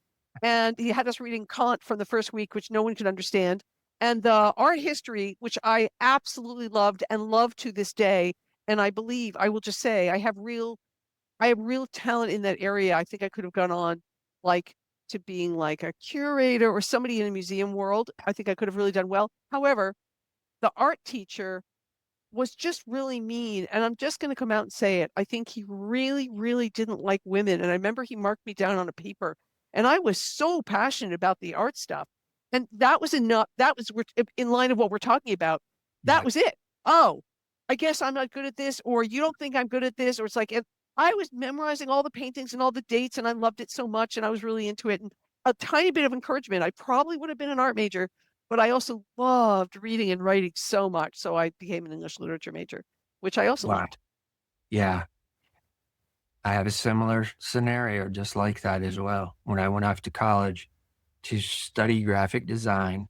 Speaker 2: And he had us reading Kant from the first week, which no one could understand. And the art history, which I absolutely loved and love to this day. And I believe, I will just say, I have real talent in that area. I think I could have gone on like to being like a curator or somebody in a museum world. I think I could have really done well. However, the art teacher was just really mean, and I'm just gonna come out and say it. I think he really, really didn't like women, and I remember he marked me down on a paper, and I was so passionate about the art stuff, and that was enough. That was in line of what we're talking about. That
Speaker 1: Yeah.
Speaker 2: was it. "Oh, I guess I'm not good at this," or "You don't think I'm good at this," or it's like, and I was memorizing all the paintings and all the dates, and I loved it so much, and I was really into it, and a tiny bit of encouragement. I probably would have been an art major, but I also loved reading and writing so much, so I became an English literature major, which I also
Speaker 1: Wow.
Speaker 2: loved.
Speaker 1: Yeah. I have a similar scenario just like that as well. When I went off to college to study graphic design,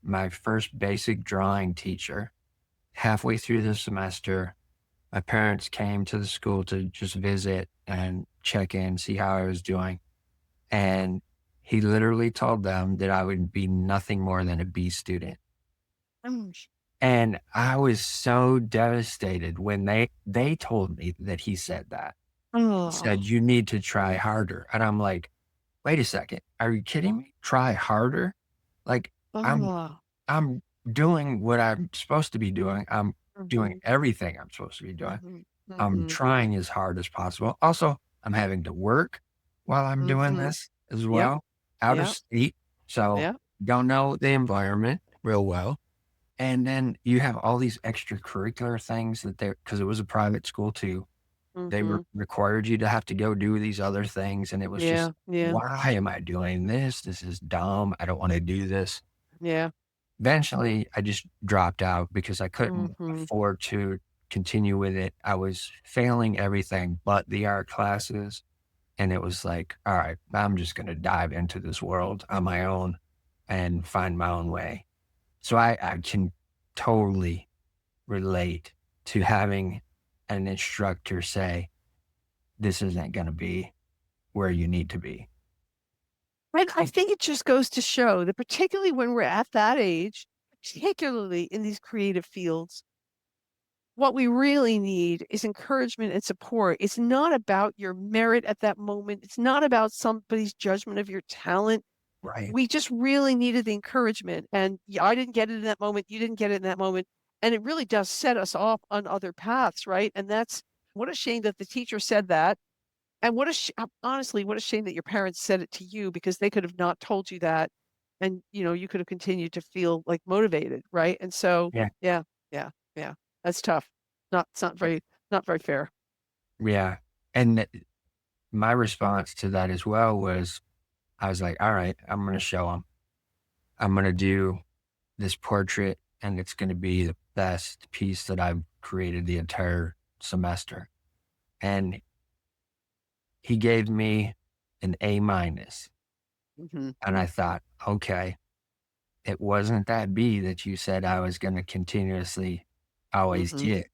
Speaker 1: my first basic drawing teacher, halfway through the semester, my parents came to the school to just visit and check in, see how I was doing. And he literally told them that I would be nothing more than a B student.
Speaker 2: Mm.
Speaker 1: And I was so devastated when they told me that he said that. He said,
Speaker 2: Oh,
Speaker 1: "You need to try harder." And I'm like, "Wait a second. Are you kidding me? Try harder?" Like, I'm
Speaker 2: oh.
Speaker 1: I'm doing what I'm supposed to be doing. I'm doing
Speaker 2: Mhm,
Speaker 1: everything I'm supposed to be doing.
Speaker 2: mhm,
Speaker 1: I'm
Speaker 2: mhm,
Speaker 1: trying as hard as possible. Also, I'm having to work while I'm doing
Speaker 2: mhm.
Speaker 1: this as
Speaker 2: Yep,
Speaker 1: well, out of
Speaker 2: yep,
Speaker 1: state. So,
Speaker 2: yep,
Speaker 1: don't know the environment real well. And then you have all these extracurricular things that because it was a private school too. They
Speaker 2: mhm.
Speaker 1: required you to have to go do these other things, and it was just,
Speaker 2: Yeah, yeah,
Speaker 1: "Why am I doing this? This is dumb. I don't wanna do this."
Speaker 2: yeah.
Speaker 1: Eventually, I just dropped out because I couldn't
Speaker 2: Mhm,
Speaker 1: afford to continue with it. I was failing everything but the art classes. And it was like, all right, I'm just going to dive into this world on my own and find my own way. So I can totally relate to having an instructor say, this isn't going to be where you need to be.
Speaker 2: And I think it just goes to show that particularly when we're at that age, particularly in these creative fields, what we really need is encouragement and support. It's not about your merit at that moment. It's not about somebody's judgment of your talent.
Speaker 1: Right.
Speaker 2: We just really needed the encouragement. And I didn't get it in that moment. You didn't get it in that moment. And it really does set us off on other paths, right? And that's what a shame that the teacher said that. And honestly, what a shame that your parents said it to you, because they could have not told you that. And, you could have continued to feel like motivated, right? And so,
Speaker 1: Yeah.
Speaker 2: yeah, yeah, yeah, that's tough. It's not very fair.
Speaker 1: Yeah. And my response to that as well was, I was like, all right, I'm going to show them. I'm going to do this portrait, and it's going to be the best piece that I've created the entire semester. And he gave me an A minus.
Speaker 2: Mm-hmm.
Speaker 1: And I thought, okay, it wasn't that B that you said I was going to continuously always
Speaker 2: Mm-hmm.
Speaker 1: get.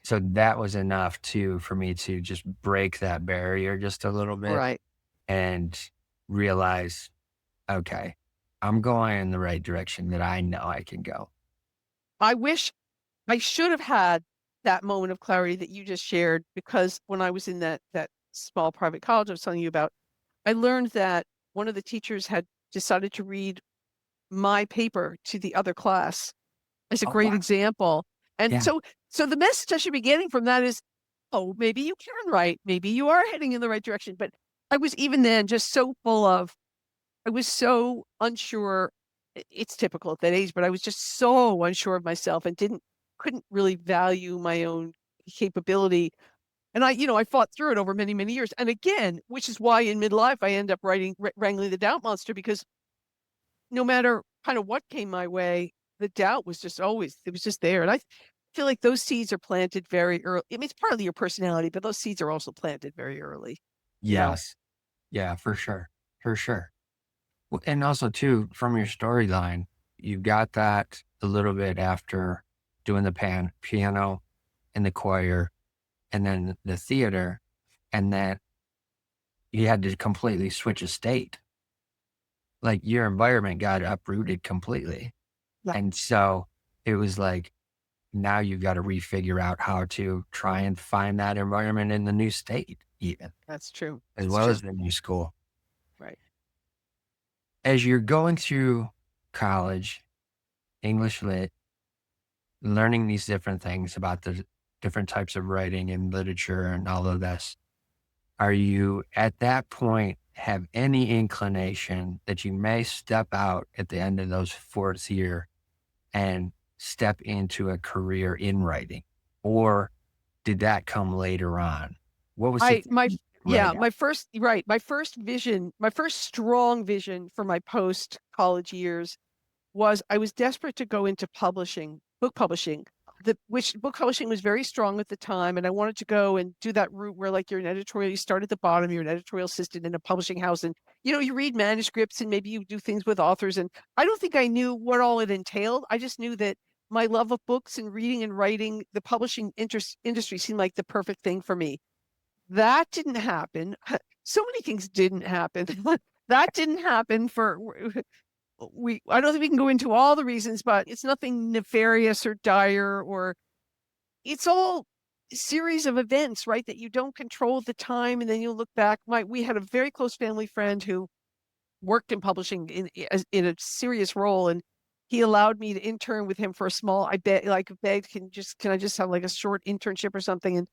Speaker 1: So that was enough for me to just break that barrier just a little bit
Speaker 2: Right.
Speaker 1: and realize, okay, I'm going in the right direction that I know I can go.
Speaker 2: I wish I should have had that moment of clarity that you just shared, because when I was in that small private college I was telling you about, I learned that one of the teachers had decided to read my paper to the other class as a
Speaker 1: Oh,
Speaker 2: great
Speaker 1: wow.
Speaker 2: example. And
Speaker 1: Yeah.
Speaker 2: so the message I should be getting from that is, oh, maybe you can write, maybe you are heading in the right direction. But I was even then just so I was so unsure. It's typical at that age, but I was just so unsure of myself and couldn't really value my own capability. And I fought through it over many, many years. And again, which is why in midlife I end up writing Wrangling the Doubt Monster, because no matter kind of what came my way, the doubt was just always, it was just there. And I feel like those seeds are planted very early. I mean, it's partly your personality, but those seeds are also planted very early, you know?
Speaker 1: Yes. Yeah, for sure. For sure. Well, and also too, from your storyline, you got that a little bit after doing the piano and the choir and then the theater, and then you had to completely switch a state. Like your environment got uprooted completely.
Speaker 2: Yeah,
Speaker 1: And so it was like, now you've got to refigure out how to try and find that environment in the new state, even
Speaker 2: that's true.
Speaker 1: as
Speaker 2: That's
Speaker 1: well
Speaker 2: true.
Speaker 1: as the new school.
Speaker 2: Right.
Speaker 1: As you're going through college, English lit, learning these different things about the different types of writing and literature and all of this, are you at that point have any inclination that you may step out at the end of those fourth year and step into a career in writing? Or did that come later on? What was
Speaker 2: I
Speaker 1: it
Speaker 2: my
Speaker 1: right
Speaker 2: Yeah,
Speaker 1: at?
Speaker 2: my first strong vision for my post college years was I was desperate to go into book publishing. Which book publishing was very strong at the time, and I wanted to go and do that route where, like, you're an editorial, you start at the bottom, you're an editorial assistant in a publishing house, and you read manuscripts and maybe you do things with authors. And I don't think I knew what all it entailed. I just knew that my love of books and reading and writing, the publishing industry seemed like the perfect thing for me. That didn't happen. So many things didn't happen. That didn't happen for we I don't think we can go into all the reasons, but it's nothing nefarious or dire, or it's all a series of events, right? That you don't control at the time, and then you look back. We had a very close family friend who worked in publishing in a serious role, and he allowed me to intern with him for a small. Begged, can I just have like a short internship or something? And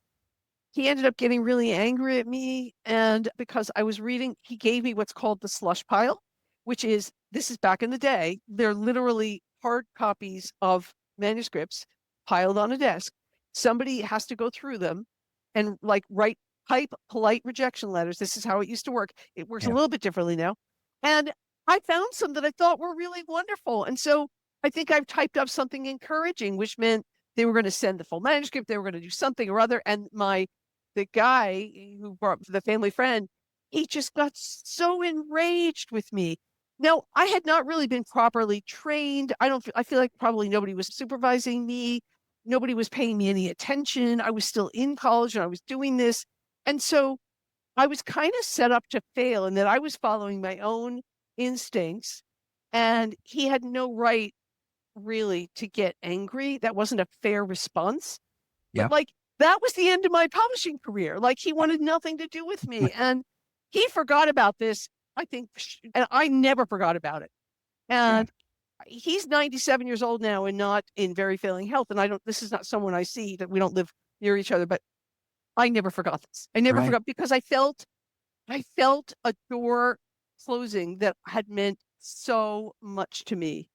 Speaker 2: he ended up getting really angry at me. And because I was reading, he gave me what's called the slush pile, which is, this is back in the day, they're literally hard copies of manuscripts piled on a desk. Somebody has to go through them and like type polite rejection letters. This is how it used to work. It works a
Speaker 1: Yeah.
Speaker 2: little bit differently now. And I found some that I thought were really wonderful. And so I think I've typed up something encouraging, which meant they were going to send the full manuscript. They were going to do something or other. And the guy who brought the family friend, he just got so enraged with me. Now, I had not really been properly trained. I feel like probably nobody was supervising me. Nobody was paying me any attention. I was still in college and I was doing this. And so I was kind of set up to fail in that I was following my own instincts, and he had no right really to get angry. That wasn't a fair response. But
Speaker 1: Yep.
Speaker 2: like, that was the end of my publishing career. Like, he wanted nothing to do with me. And he forgot about this, I think, and I never forgot about it.
Speaker 1: Yeah.
Speaker 2: And he's 97 years old now and not in very failing health. And this is not someone I see, that we don't live near each other, but I never forgot this. I never
Speaker 1: Right.
Speaker 2: forgot, because I felt a door closing that had meant so much to me.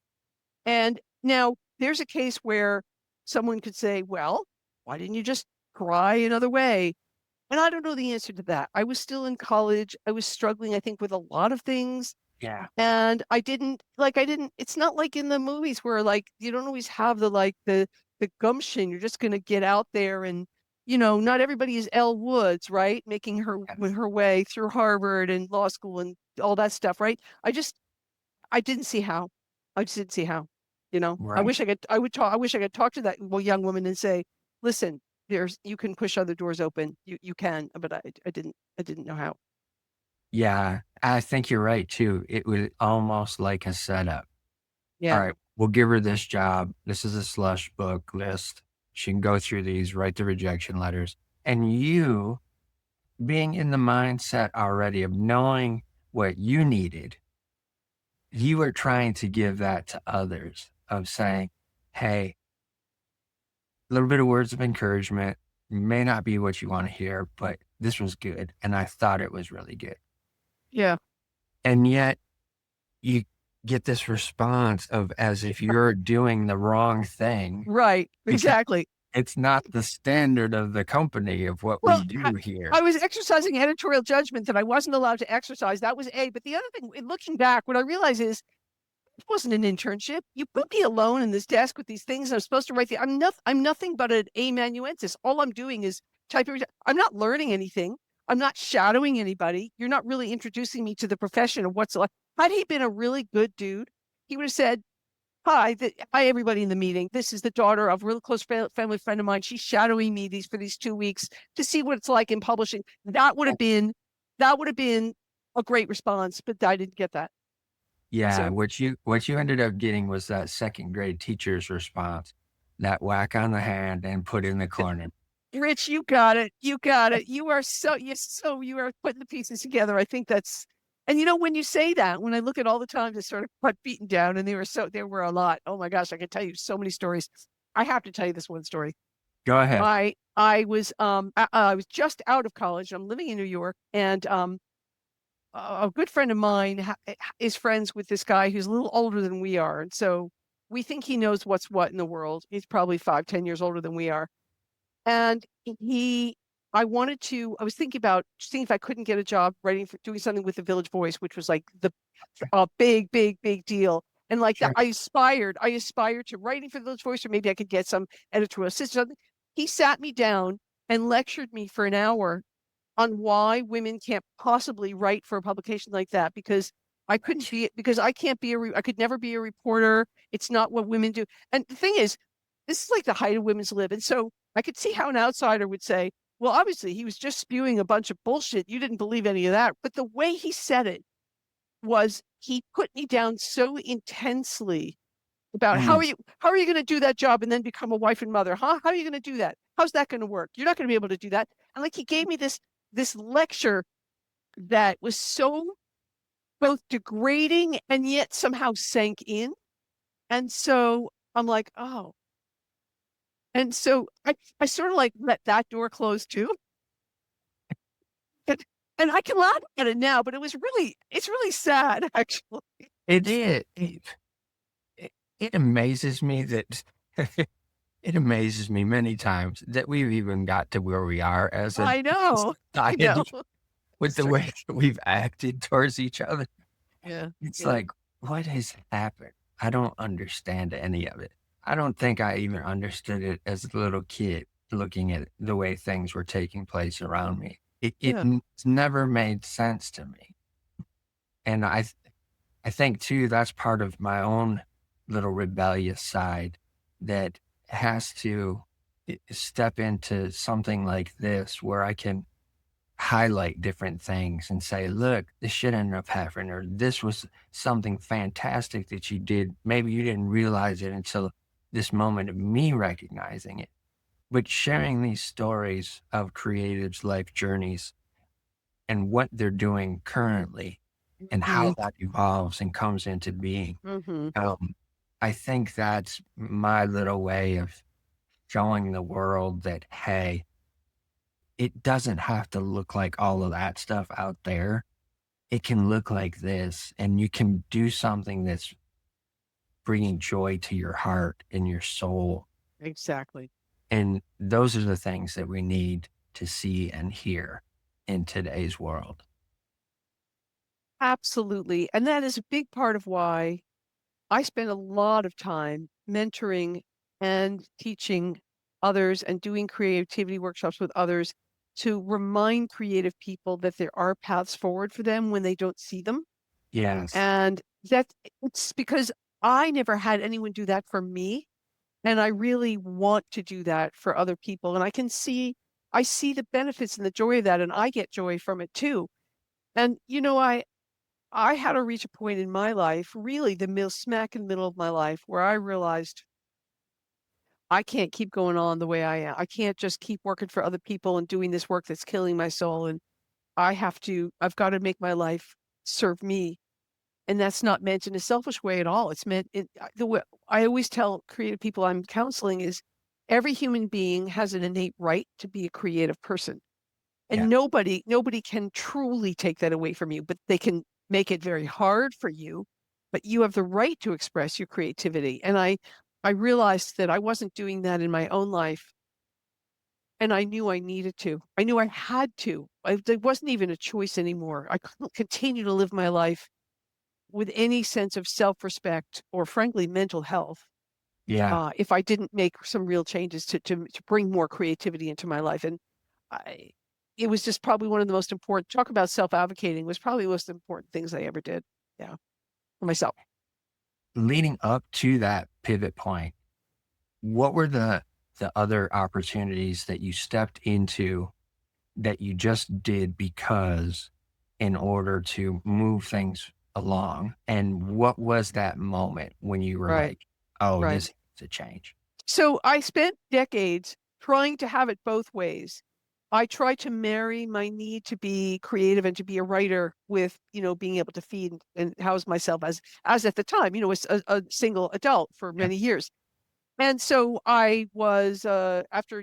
Speaker 2: And now there's a case where someone could say, well, why didn't you just cry another way? And I don't know the answer to that. I was still in college. I was struggling, I think, with a lot of things.
Speaker 1: Yeah.
Speaker 2: And it's not like in the movies where like you don't always have the gumption. You're just going to get out there and, not everybody is Elle Woods, right? Making her way through Harvard and law school and all that stuff, right? I didn't see how. I just didn't see how.
Speaker 1: Right.
Speaker 2: I wish I could talk to that young woman and say, listen, you can push other doors open. You can, but I didn't know how.
Speaker 1: Yeah. I think you're right too. It was almost like a setup. All
Speaker 2: Yeah.
Speaker 1: right, we'll give her this job. This is a slush book list. She can go through these, write the rejection letters. And you, being in the mindset already of knowing what you needed, you were trying to give that to others, of saying, hey, a little bit of words of encouragement may not be what you want to hear, but this was good. And I thought it was really good.
Speaker 2: Yeah.
Speaker 1: And yet you get this response of as if you're doing the wrong thing,
Speaker 2: Right.
Speaker 1: because
Speaker 2: Exactly.
Speaker 1: it's not the standard of the company of what we
Speaker 2: Well,
Speaker 1: do
Speaker 2: I
Speaker 1: here.
Speaker 2: was exercising editorial judgment that I wasn't allowed to exercise. That was A. But the other thing, in looking back, what I realize is it wasn't an internship. You put me alone in this desk with these things. I'm supposed to write I'm nothing but an amanuensis. All I'm doing is typing. I'm not learning anything. I'm not shadowing anybody. You're not really introducing me to the profession of what's like. Had he been a really good dude, he would have said, hi, hi, everybody in the meeting. This is the daughter of a real close family friend of mine. She's shadowing me for these 2 weeks to see what it's like in publishing. That would have been a great response, but I didn't get that.
Speaker 1: Yeah,
Speaker 2: So,
Speaker 1: what you ended up getting was that second grade teacher's response, that whack on the hand and put in the corner.
Speaker 2: Rich, you got it. You got it. You are putting the pieces together. I think that's, and when you say that, when I look at all the times I sort of got beaten down, and there were a lot. Oh my gosh, I could tell you so many stories. I have to tell you this one story.
Speaker 1: Go ahead.
Speaker 2: I was just out of college. I'm living in New York, and a good friend of mine is friends with this guy who's a little older than we are, and so we think he knows what's what in the world. He's probably 5, 10 years older than we are. And I was thinking about seeing if I couldn't get a job doing something with the Village Voice, which was like the big, big, big deal. And like that,
Speaker 1: Sure.
Speaker 2: I aspired to writing for the Village Voice, or maybe I could get some editorial assistant. He sat me down and lectured me for an hour on why women can't possibly write for a publication like that, because I could never be a reporter. It's not what women do. And the thing is, this is like the height of women's lib. And so I could see how an outsider would say, well, obviously he was just spewing a bunch of bullshit. You didn't believe any of that. But the way he said it was, he put me down so intensely about how
Speaker 1: Mm.
Speaker 2: are you going to do that job and then become a wife and mother? Huh? How are you going to do that? How's that going to work? You're not going to be able to do that. And like, he gave me this lecture that was so both degrading and yet somehow sank in. And so I'm like, oh. And so I sort of like let that door close too. And I can laugh at it now, but it's really sad, actually.
Speaker 1: It is. It amazes me that it amazes me many times that we've even got to where we are as a
Speaker 2: I know. I know.
Speaker 1: society with the way that we've acted towards each other.
Speaker 2: Yeah.
Speaker 1: It's
Speaker 2: Yeah.
Speaker 1: like, what has happened? I don't understand any of it. I don't think I even understood it as a little kid looking at the way things were taking place around me.
Speaker 2: Yeah.
Speaker 1: It's never made sense to me. And I think too, that's part of my own little rebellious side that has to step into something like this where I can highlight different things and say, look, this should end up happening, or this was something fantastic that you did. Maybe you didn't realize it until this moment of me recognizing it. But sharing these stories of creatives' life journeys and what they're doing currently and
Speaker 2: Mhm.
Speaker 1: how that evolves and comes into being.
Speaker 2: Mhm.
Speaker 1: Um, I think that's my little way of showing the world that, hey, it doesn't have to look like all of that stuff out there. It can look like this, and you can do something that's bringing joy to your heart and your soul.
Speaker 2: Exactly.
Speaker 1: And those are the things that we need to see and hear in today's world.
Speaker 2: Absolutely. And that is a big part of why I spend a lot of time mentoring and teaching others and doing creativity workshops with others to remind creative people that there are paths forward for them when they don't see them.
Speaker 1: Yes.
Speaker 2: And that it's because I never had anyone do that for me. And I really want to do that for other people. And I see the benefits and the joy of that. And I get joy from it too. And, I had to reach a point in my life, really the middle smack in the middle of my life, where I realized I can't keep going on the way I am. I can't just keep working for other people and doing this work that's killing my soul. And I've got to make my life serve me. And that's not meant in a selfish way at all. It's meant the way I always tell creative people I'm counseling is every human being has an innate right to be a creative person. And
Speaker 1: Yeah.
Speaker 2: nobody can truly take that away from you, but they can make it very hard for you, but you have the right to express your creativity. And I realized that I wasn't doing that in my own life, and I knew I needed to. I knew I had to. There wasn't even a choice anymore. I couldn't continue to live my life with any sense of self-respect or frankly mental health
Speaker 1: Yeah.
Speaker 2: if I didn't make some real changes to bring more creativity into my life. And I it was just probably one of the most important talk about self-advocating was probably the most important things I ever did. Yeah, for myself.
Speaker 1: Leading up to that pivot point, what were the other opportunities that you stepped into that you just did because in order to move things along? And what was that moment when you were
Speaker 2: Right,
Speaker 1: like, "Oh,
Speaker 2: right.
Speaker 1: this is a change?"
Speaker 2: So I spent decades trying to have it both ways. I tried to marry my need to be creative and to be a writer with, being able to feed and house myself as at the time, a single adult for
Speaker 1: Yeah.
Speaker 2: many years. And so I was after,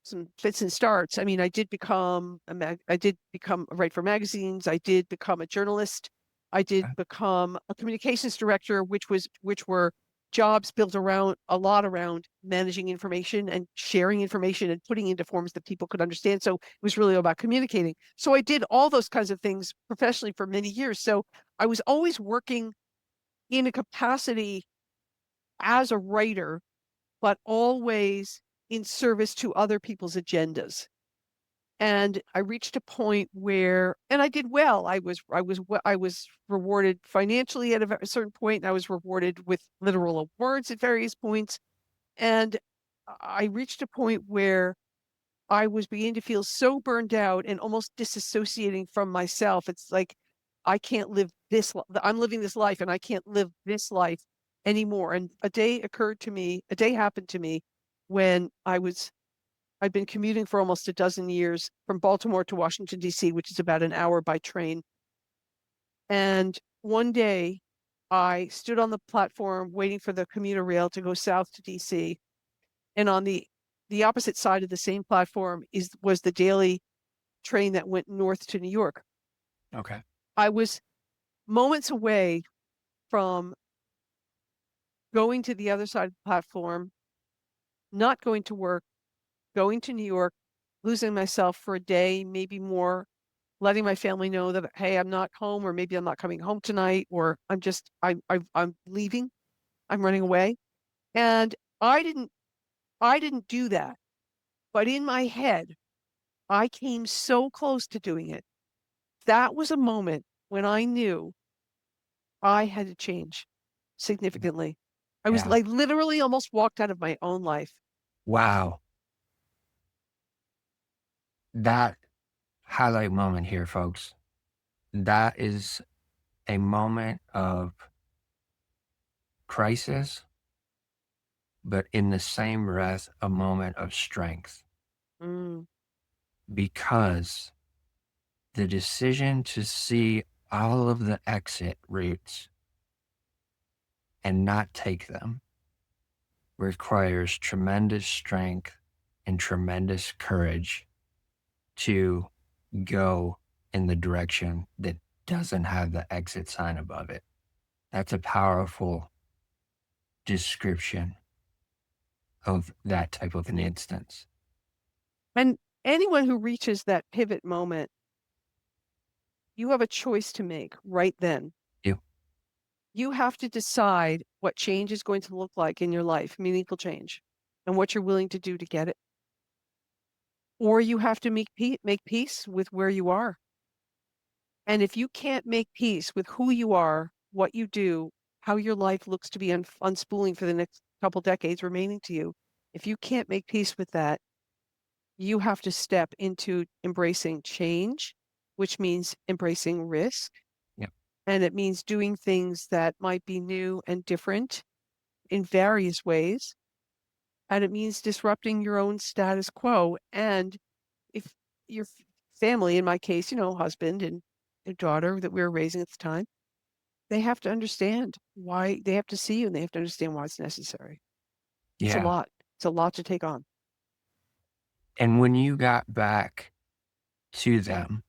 Speaker 2: some fits and starts. I mean, I did become a write for magazines. I did become a journalist. I did
Speaker 1: Okay.
Speaker 2: become a communications director, which were jobs built around a lot around managing information and sharing information and putting into forms that people could understand. So it was really about communicating. So I did all those kinds of things professionally for many years. So I was always working in a capacity as a writer, but always in service to other people's agendas. And I reached a point where, and I did well. I was rewarded financially at a certain point. And I was rewarded with literal awards at various points. And I reached a point where I was beginning to feel so burned out and almost disassociating from myself. It's like I can't live I'm living this life and I can't live this life anymore. And a day happened to me when I'd been commuting for almost a dozen years from Baltimore to Washington, D.C., which is about an hour by train. And one day I stood on the platform waiting for the commuter rail to go south to DC. And on the opposite side of the same platform was the daily train that went north to New York.
Speaker 1: Okay.
Speaker 2: I was moments away from going to the other side of the platform, not going to work, going to New York, losing myself for a day, maybe more, letting my family know that, hey, I'm not home, or maybe I'm not coming home tonight, or I'm leaving, I'm running away. And I didn't do that. But in my head, I came so close to doing it. That was a moment when I knew I had to change significantly. I was
Speaker 1: Yeah.
Speaker 2: like literally almost walked out of my own life.
Speaker 1: Wow. That highlight moment here, folks. That is a moment of crisis, but in the same breath, a moment of strength
Speaker 2: Mm.
Speaker 1: because the decision to see all of the exit routes and not take them requires tremendous strength and tremendous courage to go in the direction that doesn't have the exit sign above it. That's a powerful description of that type of an instance.
Speaker 2: And anyone who reaches that pivot moment, you have a choice to make right then.
Speaker 1: You,
Speaker 2: You have to decide what change is going to look like in your life, meaningful change, and what you're willing to do to get it. Or you have to make peace with where you are. And if you can't make peace with who you are, what you do, how your life looks to be unspooling for the next couple decades remaining to you, if you can't make peace with that, you have to step into embracing change, which means embracing risk.
Speaker 1: yep,
Speaker 2: And it means doing things that might be new and different in various ways. And it means disrupting your own status quo. And if your family, in my case, husband and a daughter that we were raising at the time, they have to understand why they have to see you and they have to understand why it's necessary. It's a
Speaker 1: yeah.
Speaker 2: lot. It's a lot to take on.
Speaker 1: And when you got back to them,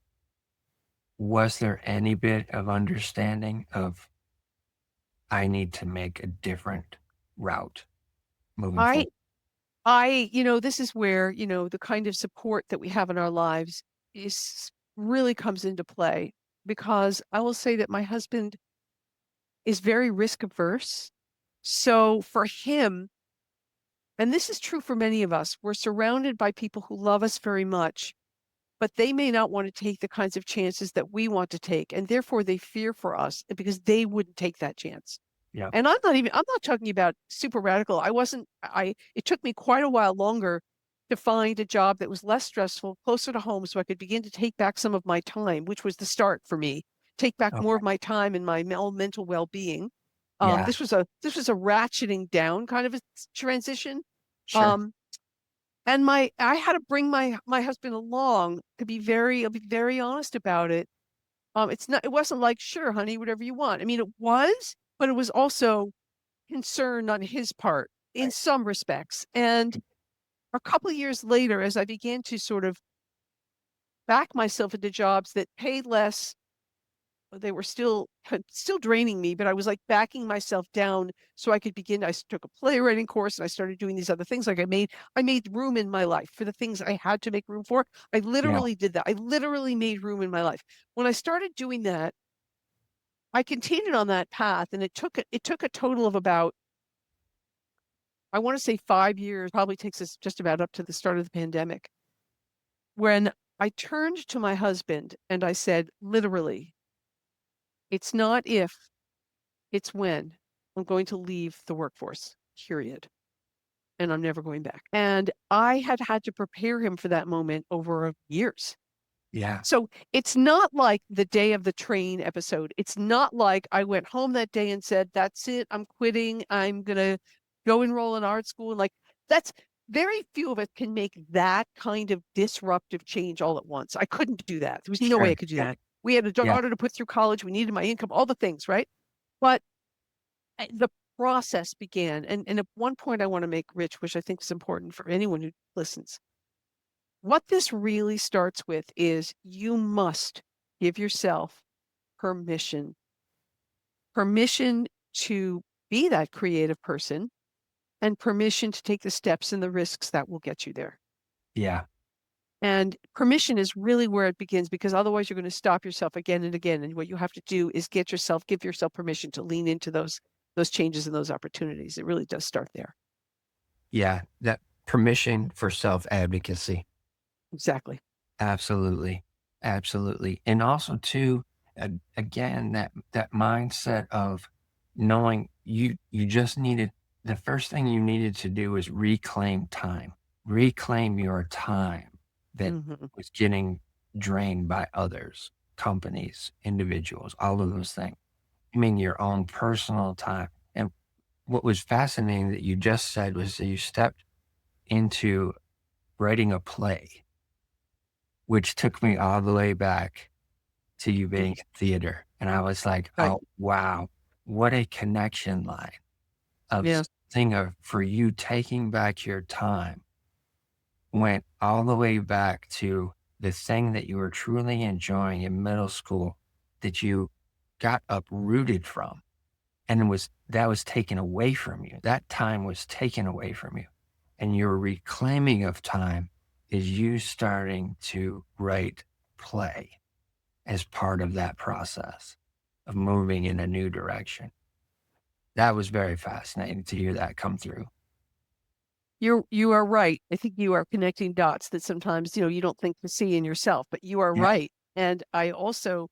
Speaker 1: was there any bit of understanding of I need to make a different route moving
Speaker 2: I,
Speaker 1: forward?
Speaker 2: this is where, the kind of support that we have in our lives is really comes into play because I will say that my husband is very risk averse. So for him, and this is true for many of us, we're surrounded by people who love us very much, but they may not want to take the kinds of chances that we want to take. And therefore they fear for us because they wouldn't take that chance.
Speaker 1: Yeah.
Speaker 2: And I'm not talking about super radical. It took me quite a while longer to find a job that was less stressful, closer to home, so I could begin to take back some of my time, which was the start for me, take back more
Speaker 1: Okay.
Speaker 2: of my time and my mental well-being.
Speaker 1: Yeah.
Speaker 2: This was a ratcheting down kind of a transition.
Speaker 1: Sure.
Speaker 2: Um, and I had to bring my husband along to I'll be very honest about it. It wasn't like, sure, honey, whatever you want. I mean, it was, but it was also concern on his part in
Speaker 1: Right.
Speaker 2: some respects. And a couple of years later, as I began to sort of back myself into jobs that paid less, they were still draining me, but I was like backing myself down so I could begin. I took a playwriting course and I started doing these other things. Like I made room in my life for the things I had to make room for. I
Speaker 1: Yeah.
Speaker 2: literally did that. I literally made room in my life. When I started doing that, I continued on that path, and it took a total of about, I want to say 5 years, probably takes us just about up to the start of the pandemic, when I turned to my husband and I said, literally, it's not if, it's when I'm going to leave the workforce, period. And I'm never going back. And I had to prepare him for that moment over years.
Speaker 1: Yeah.
Speaker 2: So it's not like the day of the train episode. It's not like I went home that day and said, that's it, I'm quitting. I'm going to go enroll in art school. And like, that's very few of us can make that kind of disruptive change all at once. I couldn't do that. There was no way
Speaker 1: Sure.
Speaker 2: I could do
Speaker 1: Yeah.
Speaker 2: that. We had a
Speaker 1: Yeah.
Speaker 2: daughter to put through college. We needed my income, all the things, right? But the process began. And at one point I want to make, Rich, which I think is important for anyone who listens. What this really starts with is you must give yourself permission, permission to be that creative person and permission to take the steps and the risks that will get you there.
Speaker 1: Yeah.
Speaker 2: And permission is really where it begins because otherwise you're going to stop yourself again and again. And what you have to do is give yourself permission to lean into those those changes and those opportunities. It really does start there.
Speaker 1: Yeah, that permission for self-advocacy.
Speaker 2: Exactly.
Speaker 1: Absolutely. Absolutely. And also too, again, that mindset of knowing you just needed the first thing you needed to do is reclaim time. Reclaim your time that
Speaker 2: Mhm.
Speaker 1: was getting drained by others, companies, individuals, all of those things. I mean, your own personal time. And what was fascinating that you just said was that you stepped into writing a play, which took me all the way back to you being in theater. And I was like,
Speaker 2: Right.
Speaker 1: oh, wow, what a connection line of
Speaker 2: Yeah.
Speaker 1: something of for you taking back your time went all the way back to the thing that you were truly enjoying in middle school that you got uprooted from. And that was taken away from you. That time was taken away from you. And your reclaiming of time is you starting to write play as part of that process of moving in a new direction. That was very fascinating to hear that come through.
Speaker 2: You are right. I think you are connecting dots that sometimes, you don't think to see in yourself, but you are
Speaker 1: Yeah.
Speaker 2: right. And I also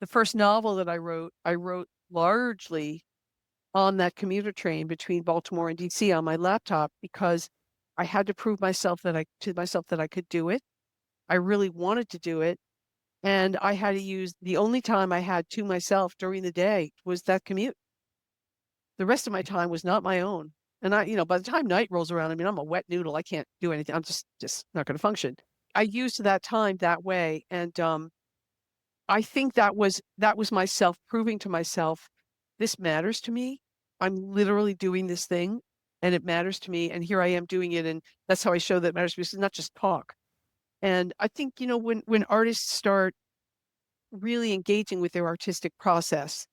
Speaker 2: the first novel that I wrote largely on that commuter train between Baltimore and DC on my laptop because I had to prove myself that I could do it. I really wanted to do it, and I had to use the only time I had to myself during the day was that commute. The rest of my time was not my own. And by the time night rolls around, I mean, I'm a wet noodle. I can't do anything. I'm just not going to function. I used that time that way, and I think that was myself proving to myself, this matters to me. I'm literally doing this thing, and it matters to me, and here I am doing it, and that's how I show that it matters to me. It's not just talk. And I think when artists start really engaging with their artistic process,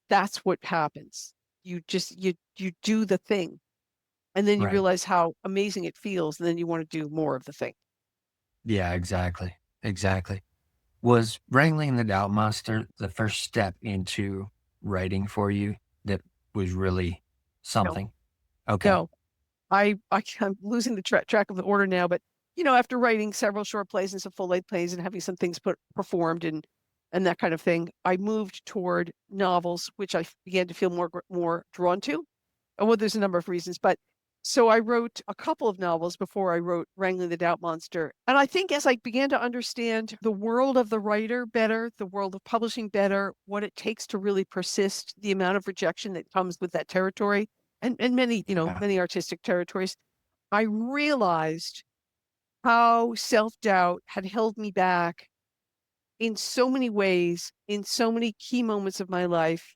Speaker 2: that's what happens. You do the thing, and then you
Speaker 1: Right.
Speaker 2: realize how amazing it feels, and then you want to do more of the thing.
Speaker 1: Yeah, exactly. Exactly. Was Wrangling the Doubt Monster the first step into writing for you that was really
Speaker 2: No,
Speaker 1: something? Okay.
Speaker 2: no. I'm losing the track of the order now, but after writing several short plays and some full length plays and having some things performed and that kind of thing, I moved toward novels, which I began to feel more drawn to. Well, there's a number of reasons, but so I wrote a couple of novels before I wrote Wrangling the Doubt Monster. And I think as I began to understand the world of the writer better, the world of publishing better, what it takes to really persist, the amount of rejection that comes with that territory, and many,
Speaker 1: Yeah.
Speaker 2: many artistic territories, I realized how self-doubt had held me back in so many ways, in so many key moments of my life.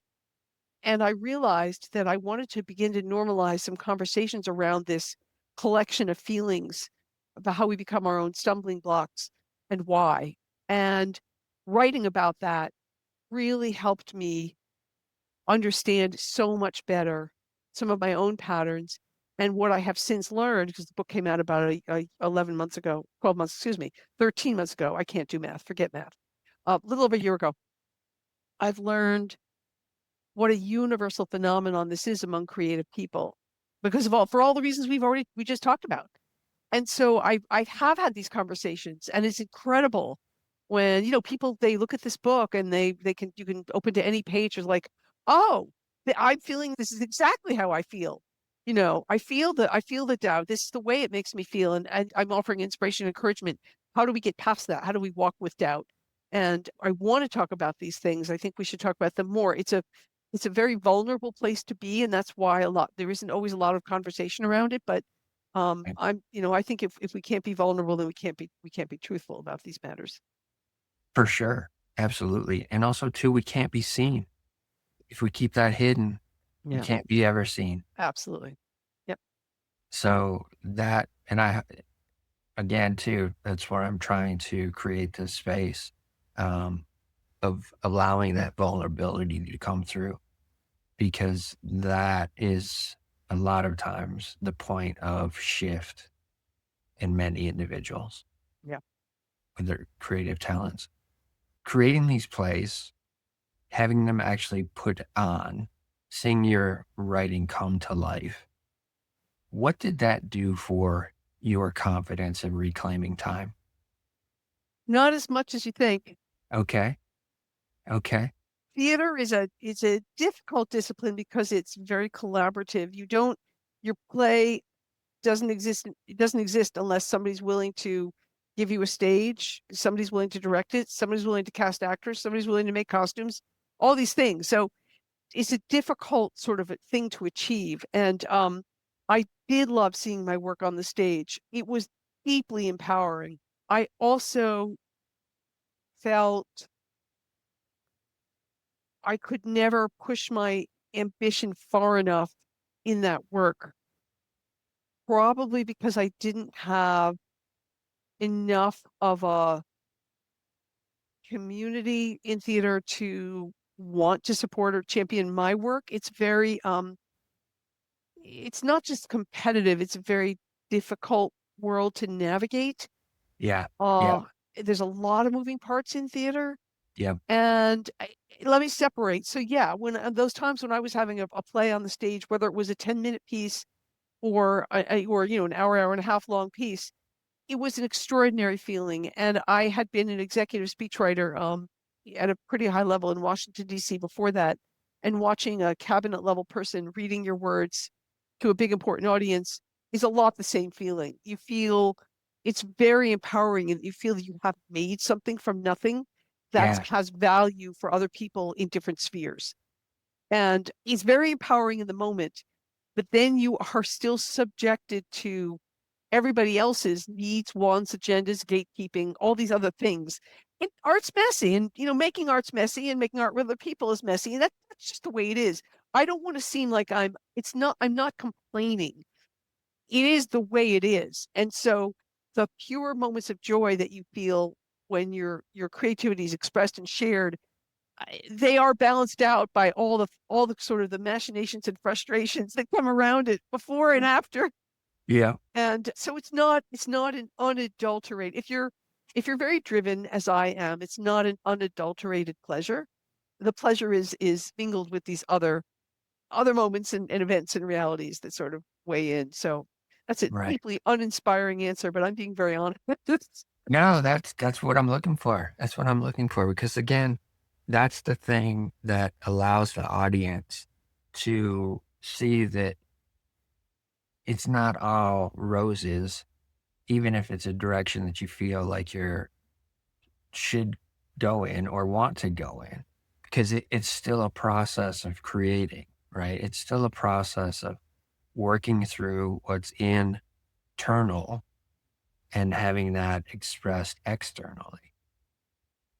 Speaker 2: And I realized that I wanted to begin to normalize some conversations around this collection of feelings about how we become our own stumbling blocks and why. And writing about that really helped me understand so much better some of my own patterns and what I have since learned, because the book came out about 11 months ago, 12 months, excuse me, 13 months ago. I can't do math, forget math. A little over a year ago, I've learned what a universal phenomenon this is among creative people because for all the reasons we just talked about. And so I have had these conversations, and it's incredible when people they look at this book and you can open to any page is like, oh, I'm feeling this is exactly how I feel. I feel the doubt. This is the way it makes me feel, and I'm offering inspiration, and encouragement. How do we get past that? How do we walk with doubt? And I want to talk about these things. I think we should talk about them more. It's a very vulnerable place to be, and that's why there isn't always a lot of conversation around it. But I think if we can't be vulnerable, then we can't be truthful about these matters.
Speaker 1: For sure. Absolutely. And also too, we can't be seen. If we keep that hidden, we
Speaker 2: Yeah,
Speaker 1: can't be ever seen.
Speaker 2: absolutely. Yep.
Speaker 1: So that, and again, too, that's where I'm trying to create this space um, of allowing that vulnerability to come through because that is a lot of times the point of shift in many individuals
Speaker 2: Yeah.
Speaker 1: with their creative talents. Creating these plays, having them actually put on seeing your writing come to life, what did that do for your confidence in reclaiming time?
Speaker 2: Not as much as you think.
Speaker 1: Okay. Okay.
Speaker 2: Theater is a difficult discipline because it's very collaborative. Your play doesn't exist unless somebody's willing to give you a stage, somebody's willing to direct it, somebody's willing to cast actors, somebody's willing to make costumes, all these things. So it's a difficult sort of a thing to achieve. And I did love seeing my work on the stage. It was deeply empowering. I also felt I could never push my ambition far enough in that work, probably because I didn't have enough of a community in theater to want to support or champion my work. It's not just competitive, it's a very difficult world to navigate.
Speaker 1: Yeah. Yeah.
Speaker 2: Uh, there's a lot of moving parts in theater,
Speaker 1: Yeah.
Speaker 2: and let me separate. So yeah, when those times when I was having a play on the stage, whether it was a 10-minute piece or an hour and a half long piece, it was an extraordinary feeling. And I had been an executive speechwriter at a pretty high level in Washington, D.C. before that. And watching a cabinet level person reading your words to a big, important audience is a lot the same feeling. You feel it's very empowering and you feel that you have made something from nothing that
Speaker 1: Yeah.
Speaker 2: has value for other people in different spheres. And it's very empowering in the moment, but then you are still subjected to everybody else's needs, wants, agendas, gatekeeping, all these other things. And art's messy, and making art's messy and making art with other people is messy, and that's just the way it is. I don't want to seem like I'm not complaining. It is the way it is. And so the pure moments of joy that you feel when your creativity is expressed and shared, they are balanced out by all the sort of the machinations and frustrations that come around it before and after.
Speaker 1: Yeah.
Speaker 2: And so it's not an unadulterated, if you're very driven as I am, it's not an unadulterated pleasure. The pleasure is mingled with these other moments and events and realities that sort of weigh in. So that's a
Speaker 1: Right.
Speaker 2: deeply uninspiring answer, but I'm being very honest.
Speaker 1: No, that's what I'm looking for. That's what I'm looking for because again, that's the thing that allows the audience to see that it's not all roses, even if it's a direction that you feel like you're should go in or want to go in, because it's still a process of creating, right? It's still a process of working through what's internal and having that expressed externally.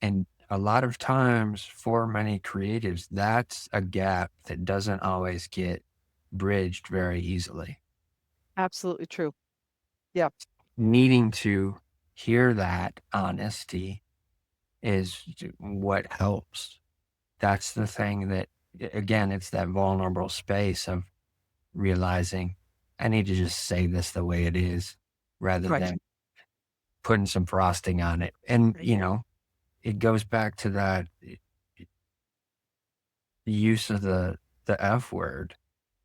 Speaker 1: And a lot of times for many creatives, that's a gap that doesn't always get bridged very easily.
Speaker 2: Absolutely true. Yeah,
Speaker 1: Needing to hear that honesty is what helps. That's the thing that, again, it's that vulnerable space of realizing I need to just say this the way it is rather
Speaker 2: right.
Speaker 1: than putting some frosting on it. And, it goes back to that use of the F word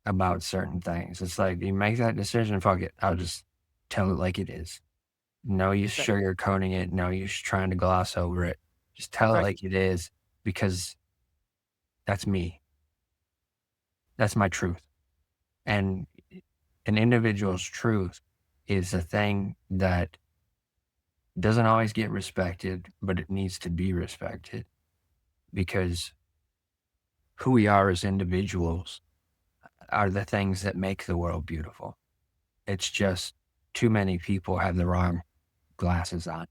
Speaker 1: about certain things. It's like you make that decision, fuck it. I'll just tell it like it is. No use
Speaker 2: Right.
Speaker 1: sugarcoating it. No use trying to gloss over it. Just tell it
Speaker 2: Right.
Speaker 1: like it is because that's me. That's my truth. And an individual's truth is a thing that doesn't always get respected, but it needs to be respected because who we are as individuals are the things that make the world beautiful. It's just too many people have the wrong glasses on.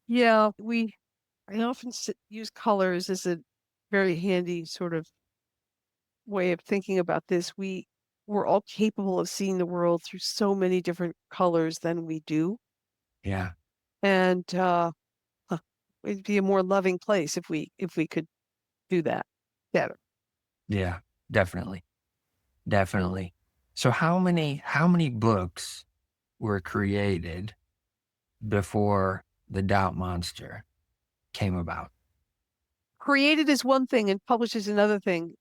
Speaker 2: Yeah, I often use colors as a very handy sort of way of thinking about this. We're all capable of seeing the world through so many different colors than we do.
Speaker 1: Yeah.
Speaker 2: And huh, it'd be a more loving place if we could do that better.
Speaker 1: Yeah. Definitely. Definitely. So how many books were created before the Doubt Monster came about?
Speaker 2: created is one thing and published is another thing.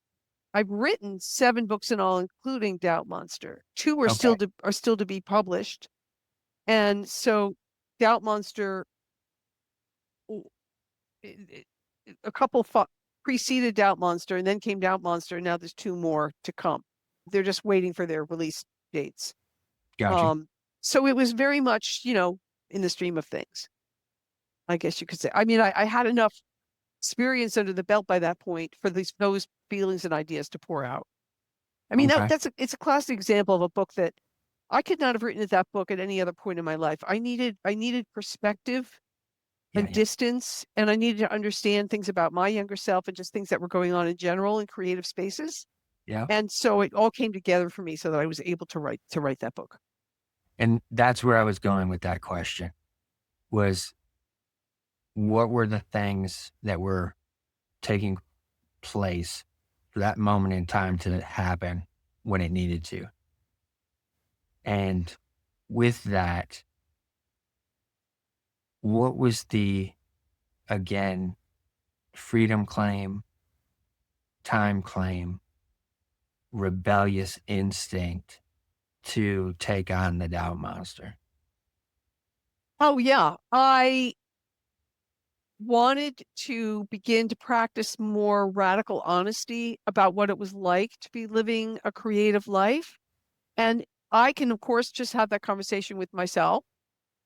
Speaker 2: I've written 7 books in all, including Doubt Monster. 2 are
Speaker 1: Okay.
Speaker 2: still to be published. And so Doubt Monster, a couple preceded Doubt Monster, and then came Doubt Monster, and now there's 2 more to come. They're just waiting for their release dates.
Speaker 1: Gotcha.
Speaker 2: So it was very much, in the stream of things, I guess you could say. I mean, I had enough experience under the belt by that point for those feelings and ideas to pour out. I mean,
Speaker 1: Okay.
Speaker 2: it's a classic example of a book that I could not have written that book at any other point in my life. I needed perspective
Speaker 1: Yeah.
Speaker 2: and
Speaker 1: Yeah.
Speaker 2: distance, and I needed to understand things about my younger self and just things that were going on in general in creative spaces.
Speaker 1: Yeah.
Speaker 2: And so it all came together for me so that I was able to write that book.
Speaker 1: And that's where I was going with that question was what were the things that were taking place for that moment in time to happen when it needed to? And with that, what was the, again, freedom claim, time claim, rebellious instinct to take on the doubt monster?
Speaker 2: Oh yeah, I wanted to begin to practice more radical honesty about what it was like to be living a creative life. And I can, of course, just have that conversation with myself,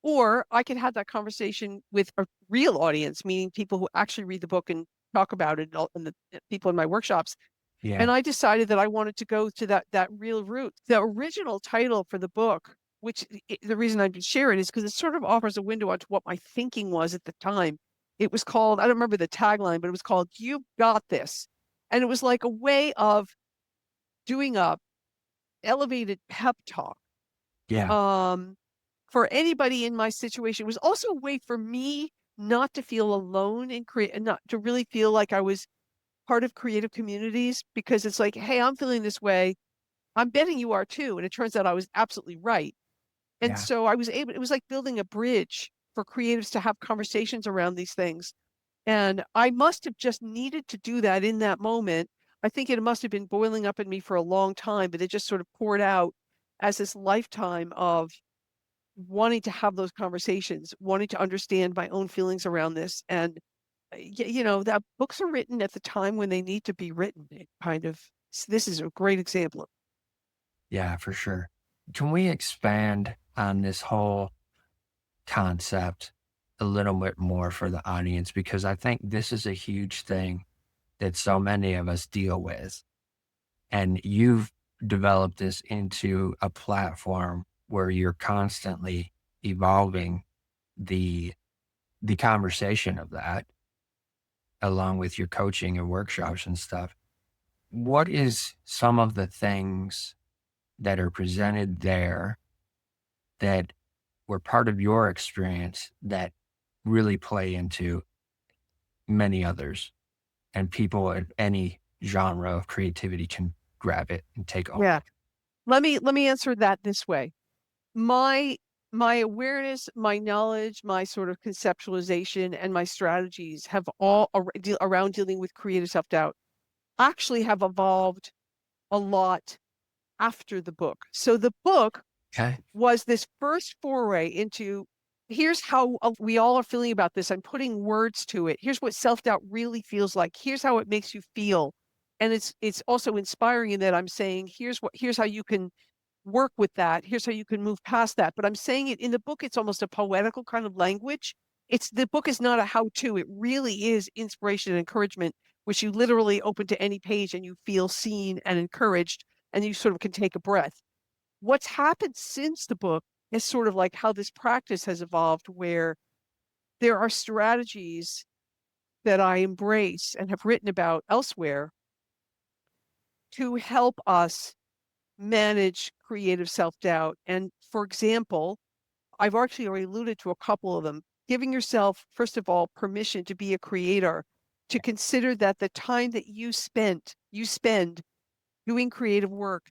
Speaker 2: or I can have that conversation with a real audience, meaning people who actually read the book and talk about it, and the people in my workshops.
Speaker 1: Yeah.
Speaker 2: And I decided that I wanted to go to that real route. The original title for the book, which the reason I share it is because it sort of offers a window onto what my thinking was at the time. It was called, I don't remember the tagline, but it was called "You Got This," and it was like a way of doing a elevated pep talk
Speaker 1: Yeah.
Speaker 2: um, for anybody in my situation. It was also a way for me not to feel alone and create, and not to really feel like I was part of creative communities, because it's like, hey, I'm feeling this way. I'm betting you are too. And it turns out I was absolutely right. And
Speaker 1: Yeah.
Speaker 2: so I was able, it was like building a bridge for creatives to have conversations around these things. And I must have just needed to do that in that moment. I think it must have been boiling up in me for a long time, but it just sort of poured out as this lifetime of wanting to have those conversations, wanting to understand my own feelings around this. And, that books are written at the time when they need to be written. It kind of, this is a great example.
Speaker 1: Yeah, for sure. Can we expand on this whole concept a little bit more for the audience? Because I think this is a huge thing that so many of us deal with. And you've developed this into a platform where you're constantly evolving the the conversation of that along with your coaching and workshops and stuff. What is some of the things that are presented there that were part of your experience that really play into many others and people of any genre of creativity can grab it and take on?
Speaker 2: Yeah. Let me answer that this way. My my awareness, my knowledge, my sort of conceptualization, and my strategies have all around dealing with creative self-doubt actually have evolved a lot after the book. So the book
Speaker 1: Okay.
Speaker 2: was this first foray into, here's how we all are feeling about this. I'm putting words to it. Here's what self-doubt really feels like. Here's how it makes you feel. And it's also inspiring in that I'm saying, here's how you can work with that. Here's how you can move past that. But I'm saying it in the book, it's almost a poetical kind of language. The book is not a how-to. It really is inspiration and encouragement, which you literally open to any page and you feel seen and encouraged, and you sort of can take a breath. What's happened since the book is sort of like how this practice has evolved, where there are strategies that I embrace and have written about elsewhere to help us manage creative self-doubt. And for example, I've actually already alluded to a couple of them. Giving yourself, first of all, permission to be a creator, to consider that the time that you spend doing creative work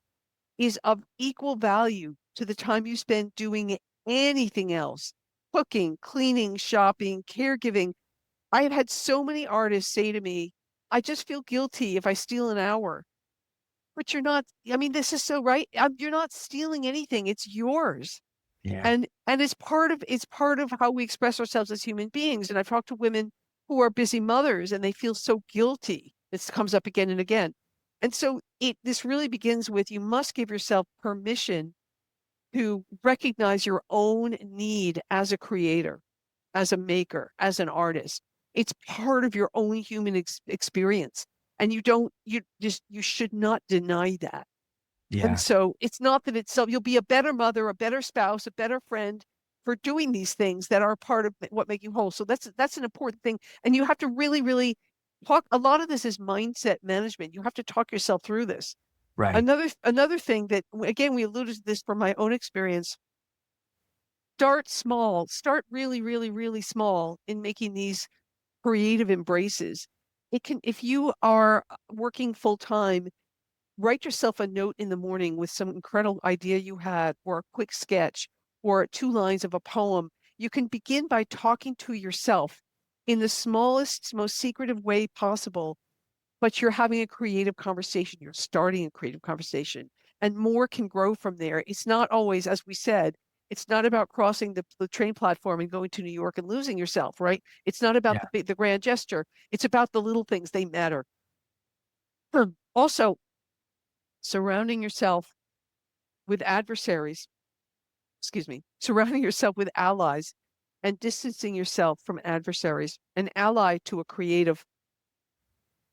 Speaker 2: is of equal value to the time you spend doing anything else: cooking, cleaning, shopping, caregiving. I have had so many artists say to me, I just feel guilty if I steal an hour. But you're not, I mean, this is so right. You're not stealing anything. It's yours.
Speaker 1: Yeah.
Speaker 2: And it's part of how we express ourselves as human beings. And I've talked to women who are busy mothers and they feel so guilty. This comes up again and again. And so this really begins with you must give yourself permission to recognize your own need as a creator, as a maker, as an artist. It's part of your own human experience. And you should not deny that. And
Speaker 1: Yeah.
Speaker 2: so it's not that you'll be a better mother, a better spouse, a better friend for doing these things that are part of what make you whole. So that's an important thing. And you have to really, really talk. A lot of this is mindset management. You have to talk yourself through this.
Speaker 1: Right.
Speaker 2: Another thing that, again, we alluded to this from my own experience. Start small. Start really, really, really small in making these creative embraces. If you are working full time, write yourself a note in the morning with some incredible idea you had, or a quick sketch, or 2 lines of a poem. You can begin by talking to yourself in the smallest, most secretive way possible, but you're having a creative conversation. You're starting a creative conversation, and more can grow from there. It's not always, as we said, it's not about crossing the train platform and going to New York and losing yourself, right? It's not about
Speaker 1: Yeah.
Speaker 2: the grand gesture. It's about the little things. They matter. Also, surrounding yourself with adversaries, surrounding yourself with allies and distancing yourself from adversaries. An ally to a creative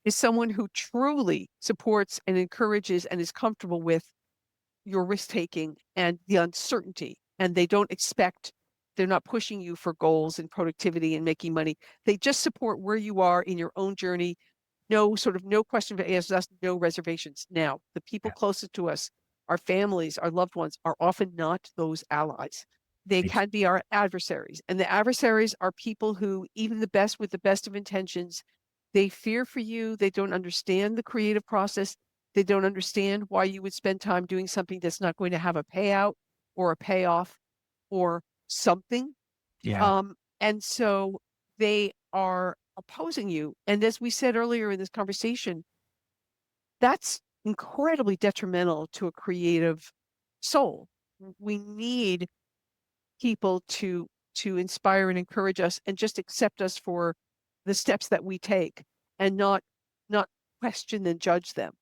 Speaker 2: is someone who truly supports and encourages and is comfortable with your risk taking and the uncertainty. And they're not pushing you for goals and productivity and making money. They just support where you are in your own journey. No question asked, no reservations. Now, the people
Speaker 1: Yeah.
Speaker 2: closest to us, our families, our loved ones, are often not those allies. They
Speaker 1: Right.
Speaker 2: can be our adversaries. And the adversaries are people who, even the best with the best of intentions, they fear for you. They don't understand the creative process. They don't understand why you would spend time doing something that's not going to have a payout or a payoff or something.
Speaker 1: Yeah.
Speaker 2: And so they are opposing you. And as we said earlier in this conversation, that's incredibly detrimental to a creative soul. We need people to inspire and encourage us and just accept us for the steps that we take, and not question and judge them.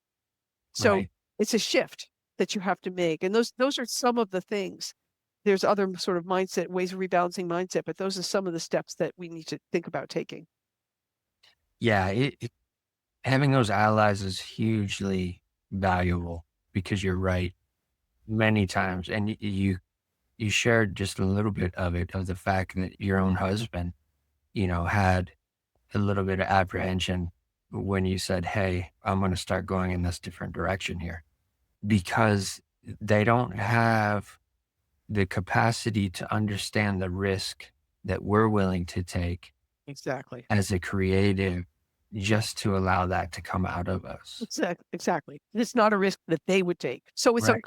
Speaker 2: So
Speaker 1: Right.
Speaker 2: it's a shift that you have to make. And those are some of the things. There's other sort of mindset ways of rebalancing mindset, but those are some of the steps that we need to think about taking.
Speaker 1: Yeah. Having those allies is hugely valuable because you're right many times. And you shared just a little bit of it, of the fact that your own husband, had a little bit of apprehension when you said, "Hey, I'm going to start going in this different direction here," because they don't have the capacity to understand the risk that we're willing to take
Speaker 2: Exactly.
Speaker 1: as a creative, just to allow that to come out of us.
Speaker 2: Exactly. It's not a risk that they would take. So
Speaker 1: Right.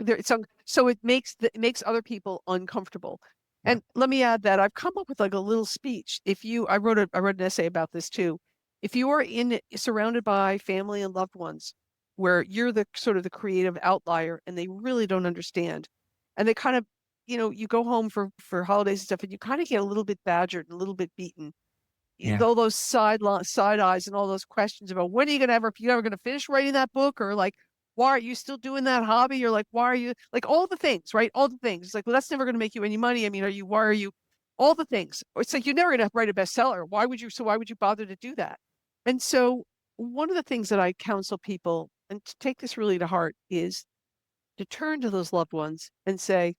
Speaker 2: so it makes other people uncomfortable.
Speaker 1: Yeah.
Speaker 2: And let me add that I've come up with like a little speech. If you I wrote an essay about this too. If you are surrounded by family and loved ones where you're the sort of the creative outlier and they really don't understand, and they kind of, you go home for holidays and stuff and you kind of get a little bit badgered and a little bit beaten,
Speaker 1: Yeah.
Speaker 2: all those side eyes and all those questions about when are you ever going to finish writing that book, or like, why are you still doing that hobby, or like, why are you, like, all the things, right? All the things. It's like, well, that's never going to make you any money. I mean, why are you, all the things. It's like, you're never going to write a bestseller. Why would you bother to do that? And so one of the things that I counsel people, and to take this really to heart, is to turn to those loved ones and say,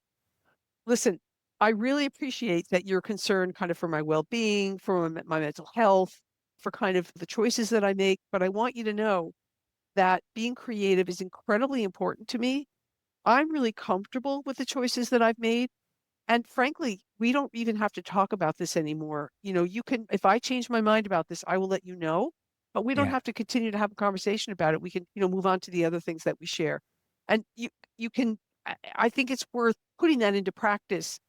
Speaker 2: listen, I really appreciate that you're concerned kind of for my well-being, for my mental health, for kind of the choices that I make. But I want you to know that being creative is incredibly important to me. I'm really comfortable with the choices that I've made. And frankly, we don't even have to talk about this anymore. You can, if I change my mind about this, I will let you know, but we don't
Speaker 1: Yeah.
Speaker 2: have to continue to have a conversation about it. We can, move on to the other things that we share. And you can, I think it's worth putting that into practice,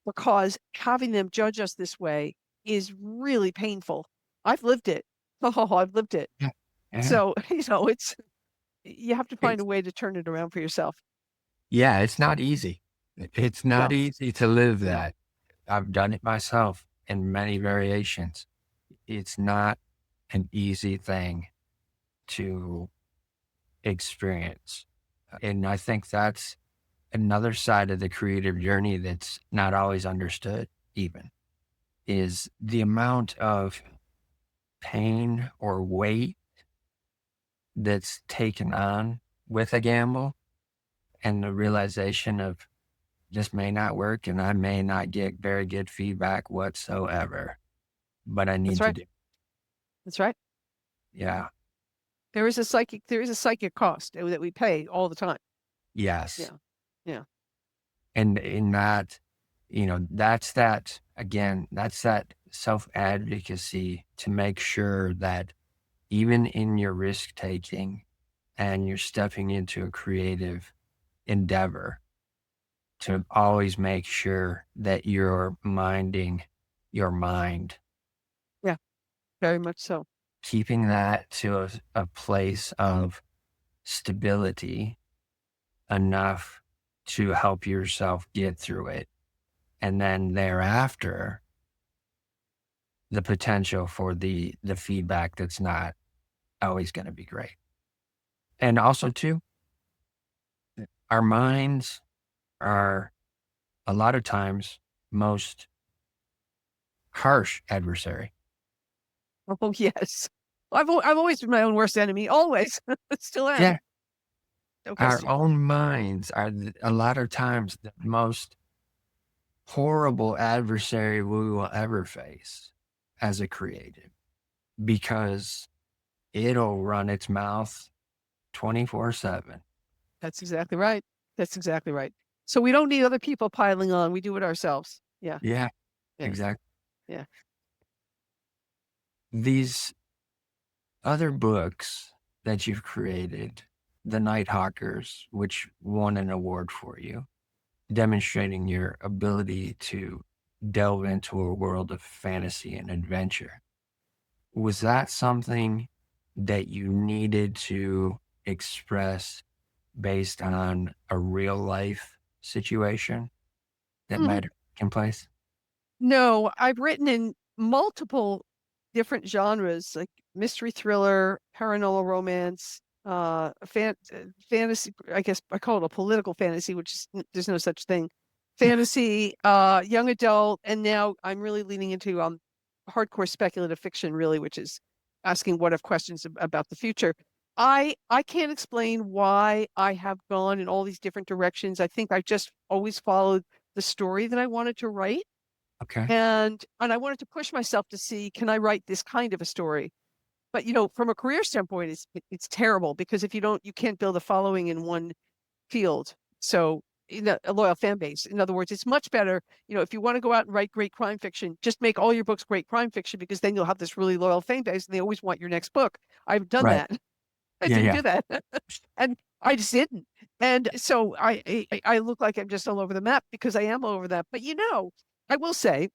Speaker 2: because having them judge us this way is really painful. I've lived it. Oh, I've lived it.
Speaker 1: Yeah. Yeah.
Speaker 2: So, you have to find
Speaker 1: It's,
Speaker 2: a way to turn it around for yourself.
Speaker 1: yeah, it's not easy. It's not
Speaker 2: No,
Speaker 1: easy to live
Speaker 2: no,
Speaker 1: that. I've done it myself in many variations. It's not an easy thing to experience. And I think that's another side of the creative journey that's not always understood, even, is the amount of pain or weight that's taken on with a gamble and the realization of this may not work and I may not get very good feedback whatsoever, but I
Speaker 2: that's
Speaker 1: need to
Speaker 2: right.
Speaker 1: do.
Speaker 2: That's right.
Speaker 1: Yeah.
Speaker 2: There is a psychic cost that we pay all the time.
Speaker 1: Yes.
Speaker 2: Yeah. Yeah.
Speaker 1: And in that, that's that, again, that's that self advocacy to make sure that even in your risk taking and you're stepping into a creative endeavor, to always make sure that you're minding your mind,
Speaker 2: Yeah. Very much so.
Speaker 1: keeping that to a place of stability enough to help yourself get through it. And then thereafter, the potential for the feedback that's not always going to be great. And also too, our minds are a lot of times most harsh adversary.
Speaker 2: Oh, yes. I've always been my own worst enemy, always. Still am.
Speaker 1: Yeah.
Speaker 2: No
Speaker 1: Our
Speaker 2: question.
Speaker 1: own minds are a lot of times the most horrible adversary we will ever face as a creative, because it'll run its mouth 24/7.
Speaker 2: That's exactly right. That's exactly right. So we don't need other people piling on. We do it ourselves. Yeah.
Speaker 1: Yeah,
Speaker 2: Yeah.
Speaker 1: exactly.
Speaker 2: Yeah.
Speaker 1: These other books that you've created, The Nighthawkers, which won an award for you, demonstrating your ability to delve into a world of fantasy and adventure. Was that something that you needed to express based on a real life situation that
Speaker 2: Mhm.
Speaker 1: might have taken place?
Speaker 2: No, I've written in multiple different genres, like mystery thriller, paranormal romance, fantasy. I guess I call it a political fantasy, which is there's no such thing. Fantasy, young adult, and now I'm really leaning into hardcore speculative fiction, really, which is asking what if questions about the future. I can't explain why I have gone in all these different directions. I think I just always followed the story that I wanted to write,
Speaker 1: Okay.
Speaker 2: and I wanted to push myself to see, can I write this kind of a story? But from a career standpoint, it's terrible, because if you can't build a following in one field. So a loyal fan base. In other words, it's much better, if you want to go out and write great crime fiction, just make all your books great crime fiction, because then you'll have this really loyal fan base and they always want your next book. I've done
Speaker 1: Right.
Speaker 2: that. I
Speaker 1: Yeah,
Speaker 2: didn't
Speaker 1: yeah.
Speaker 2: do that. And I just didn't. And so I look like I'm just all over the map, because I am all over that. But I will say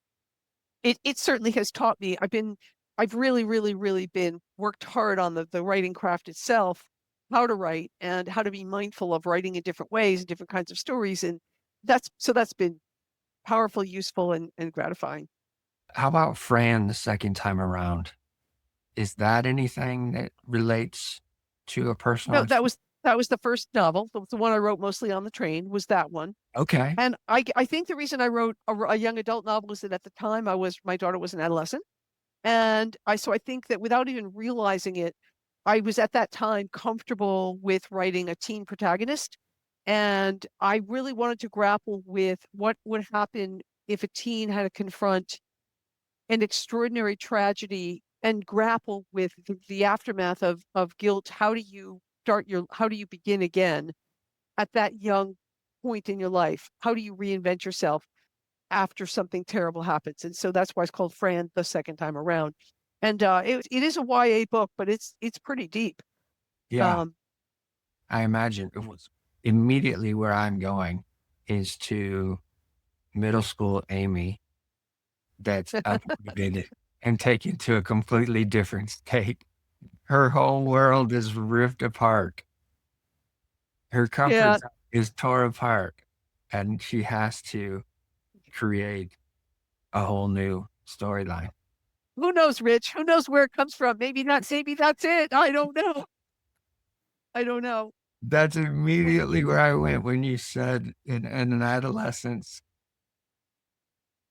Speaker 2: it certainly has taught me. I've really, really, really been worked hard on the writing craft itself, how to write and how to be mindful of writing in different ways and different kinds of stories. And that's been powerful, useful, and gratifying.
Speaker 1: How about Fran the second time around? Is that anything that relates to a personal
Speaker 2: No, that
Speaker 1: experience?
Speaker 2: was that was the first novel. The one I wrote mostly on the train was that one.
Speaker 1: Okay.
Speaker 2: And I think the reason I wrote a young adult novel is that at the time my daughter was an adolescent. And I think that without even realizing it, I was at that time comfortable with writing a teen protagonist. And I really wanted to grapple with what would happen if a teen had to confront an extraordinary tragedy and grapple with the aftermath of guilt. How do you begin again at that young point in your life? How do you reinvent yourself after something terrible happens? And so that's why it's called Fran the second time around. And it is a YA book, but it's pretty deep.
Speaker 1: Yeah,
Speaker 2: Um,
Speaker 1: I imagine it was immediately where I'm going is to middle school Amy that's uprooted and taken to a completely different state. Her whole world is ripped apart. Her comfort
Speaker 2: Yeah.
Speaker 1: zone is torn apart, and she has to create a whole new storyline.
Speaker 2: Who knows, Rich? Who knows where it comes from? Maybe not. Maybe that's it. I don't know. I don't know.
Speaker 1: That's immediately where I went when you said in an adolescent's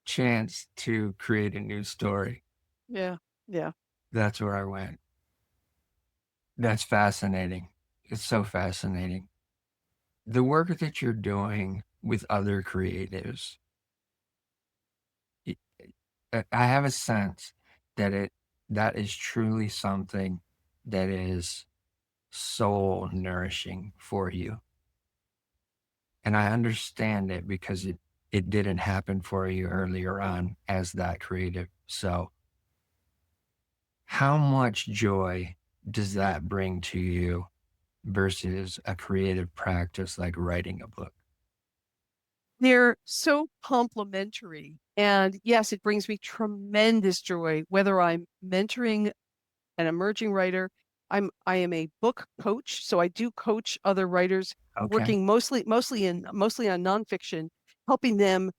Speaker 1: chance to create a new story.
Speaker 2: Yeah. Yeah.
Speaker 1: That's where I went. That's fascinating. It's so fascinating. The work that you're doing with other creatives, I have a sense that that is truly something that is soul nourishing for you. And I understand it because it didn't happen for you earlier on as that creative. So how much joy does that bring to you versus a creative practice like writing a book?
Speaker 2: They're so complementary. And yes, it brings me tremendous joy, whether I'm mentoring an emerging writer. I am a book coach, so I do coach other writers,
Speaker 1: Okay.
Speaker 2: working mostly on nonfiction, helping them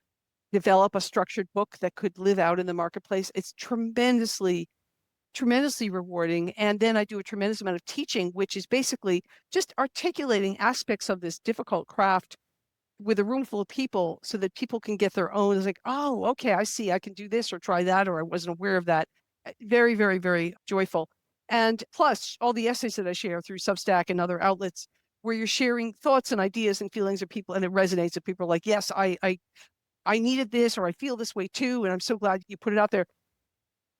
Speaker 2: develop a structured book that could live out in the marketplace. It's tremendously rewarding. And then I do a tremendous amount of teaching, which is basically just articulating aspects of this difficult craft with a room full of people so that people can get their own. It's like, oh, okay, I see, I can do this or try that, or I wasn't aware of that. Very, very, very joyful. And plus all the essays that I share through Substack and other outlets where you're sharing thoughts and ideas and feelings of people, and it resonates, and people are like, yes, I needed this, or I feel this way too, and I'm so glad you put it out there.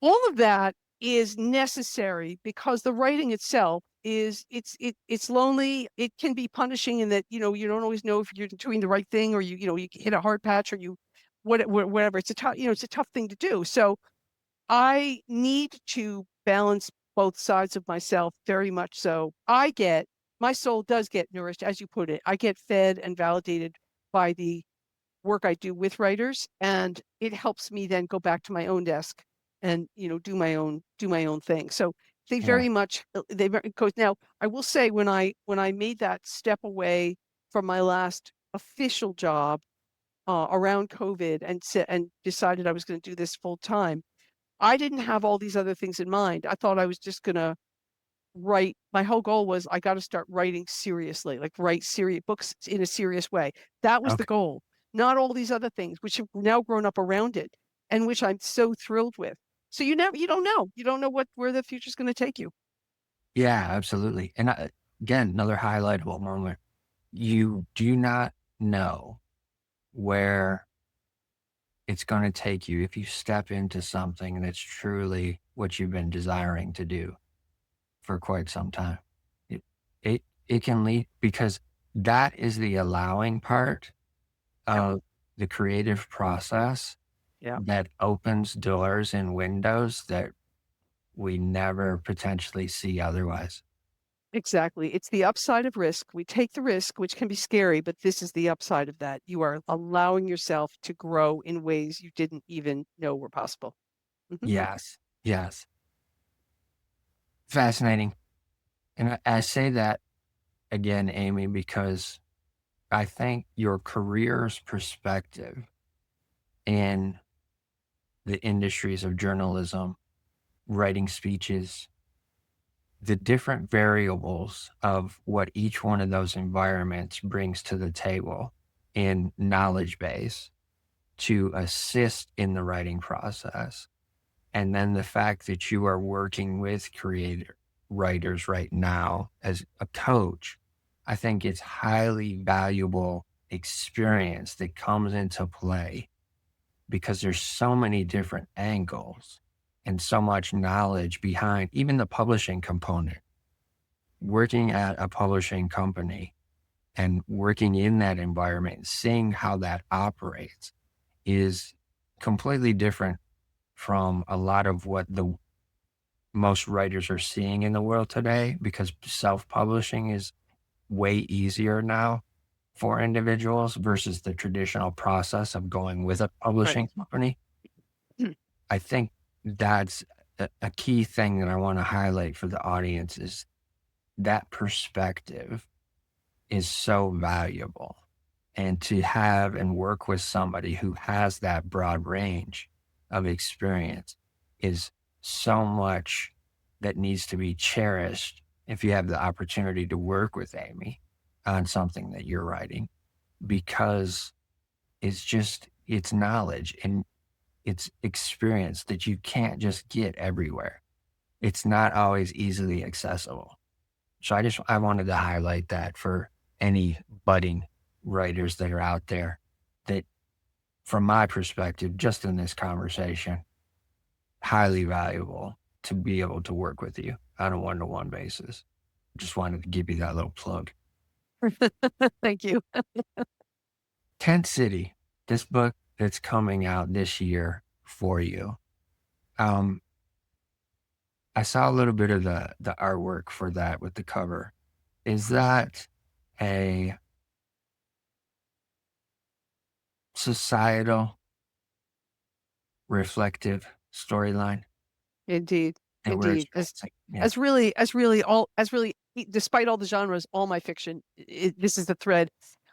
Speaker 2: All of that is necessary because the writing itself it's lonely. It can be punishing in that, you don't always know if you're doing the right thing, or you hit a hard patch, or whatever. It's a tough, it's a tough thing to do. So I need to balance both sides of myself very much. So my soul does get nourished, as you put it. I get fed and validated by the work I do with writers, and it helps me then go back to my own desk and do my own thing. So they
Speaker 1: Yeah.
Speaker 2: very much they very goes now. I will say, when I made that step away from my last official job around COVID, and decided I was going to do this full time, I didn't have all these other things in mind. I thought I was just going to write. My whole goal was, I got to start writing seriously, like write serious books in a serious way. That was the
Speaker 1: Okay.
Speaker 2: goal, not all these other things, which have now grown up around it, and which I'm so thrilled with. So you don't know where the future's going to take you.
Speaker 1: Yeah, absolutely. And again, another highlightable moment. You do not know where it's going to take you if you step into something that's truly what you've been desiring to do for quite some time. It it can lead, because that is the allowing part
Speaker 2: Yeah,
Speaker 1: of the creative process
Speaker 2: yeah,
Speaker 1: that opens doors and windows that we never potentially see otherwise.
Speaker 2: exactly. It's the upside of risk. We take the risk, which can be scary, but this is the upside of that. You are allowing yourself to grow in ways you didn't even know were possible. Mhm.
Speaker 1: Yes. Yes. Fascinating. And I say that again, Amy, because I think your career's perspective in the industries of journalism, writing speeches, the different variables of what each one of those environments brings to the table in knowledge base to assist in the writing process. And then the fact that you are working with creator writers right now as a coach, I think it's highly valuable experience that comes into play because there's so many different angles and so much knowledge behind even the publishing component. Working at a publishing company and working in that environment, seeing how that operates is completely different from a lot of what the most writers are seeing in the world today, because self-publishing is way easier now for individuals versus the traditional process of going with a
Speaker 2: Right.
Speaker 1: publishing company.
Speaker 2: Hmm.
Speaker 1: I think that's a key thing that I want to highlight for the audience is that perspective is so valuable. And to have and work with somebody who has that broad range of experience is so much that needs to be cherished if you have the opportunity to work with Amy on something that you're writing, because it's knowledge and it's experience that you can't just get everywhere. It's not always easily accessible. So I wanted to highlight that for any budding writers that are out there, that from my perspective, just in this conversation, highly valuable to be able to work with you on a one-to-one basis. Just wanted to give you that little plug.
Speaker 2: Thank you.
Speaker 1: Tent City, this book that's coming out this year for you. I saw a little bit of the artwork for that with the cover. Is that a societal reflective storyline
Speaker 2: Indeed.
Speaker 1: that we're
Speaker 2: Indeed.
Speaker 1: experiencing? Yeah.
Speaker 2: Despite all the genres, all my fiction, this is the thread.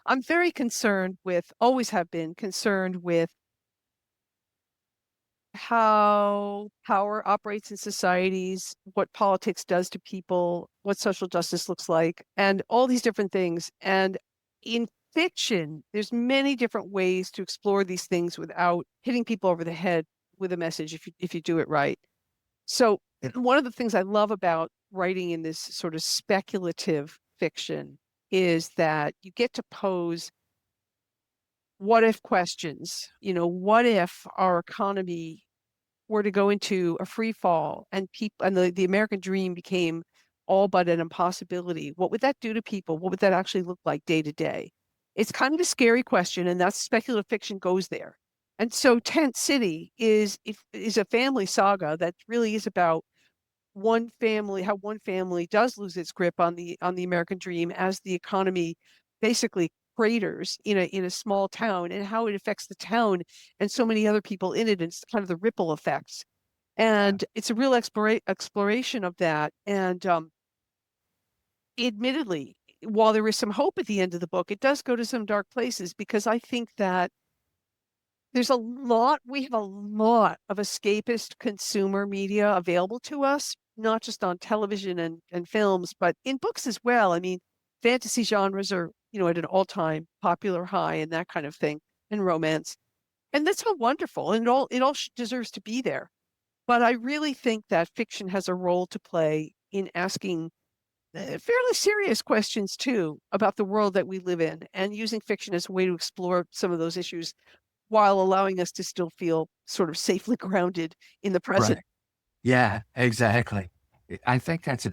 Speaker 2: I'm very concerned with, always have been concerned with how power operates in societies, what politics does to people, what social justice looks like, and all these different things. And in fiction, there's many different ways to explore these things without hitting people over the head with a message if you do it right. So one of the things I love about writing in this sort of speculative fiction is that you get to pose what if questions. What if our economy were to go into a free fall and the American dream became all but an impossibility? What would that do to people? What would that actually look like day to day? It's kind of a scary question, and that's speculative fiction goes there. And so Tent City is a family saga that really is about how one family does lose its grip on the American dream as the economy basically craters in a small town, and how it affects the town and so many other people in it, and it's kind of the ripple effects. And it's a real exploration of that. And admittedly, while there is some hope at the end of the book, it does go to some dark places, because I think that we have a lot of escapist consumer media available to us, not just on television and films, but in books as well. I mean, fantasy genres are, at an all-time popular high, and that kind of thing, and romance. And that's all wonderful, and it all deserves to be there. But I really think that fiction has a role to play in asking fairly serious questions too about the world that we live in, and using fiction as a way to explore some of those issues while allowing us to still feel sort of safely grounded in the present.
Speaker 1: Right. Yeah, exactly. I think it's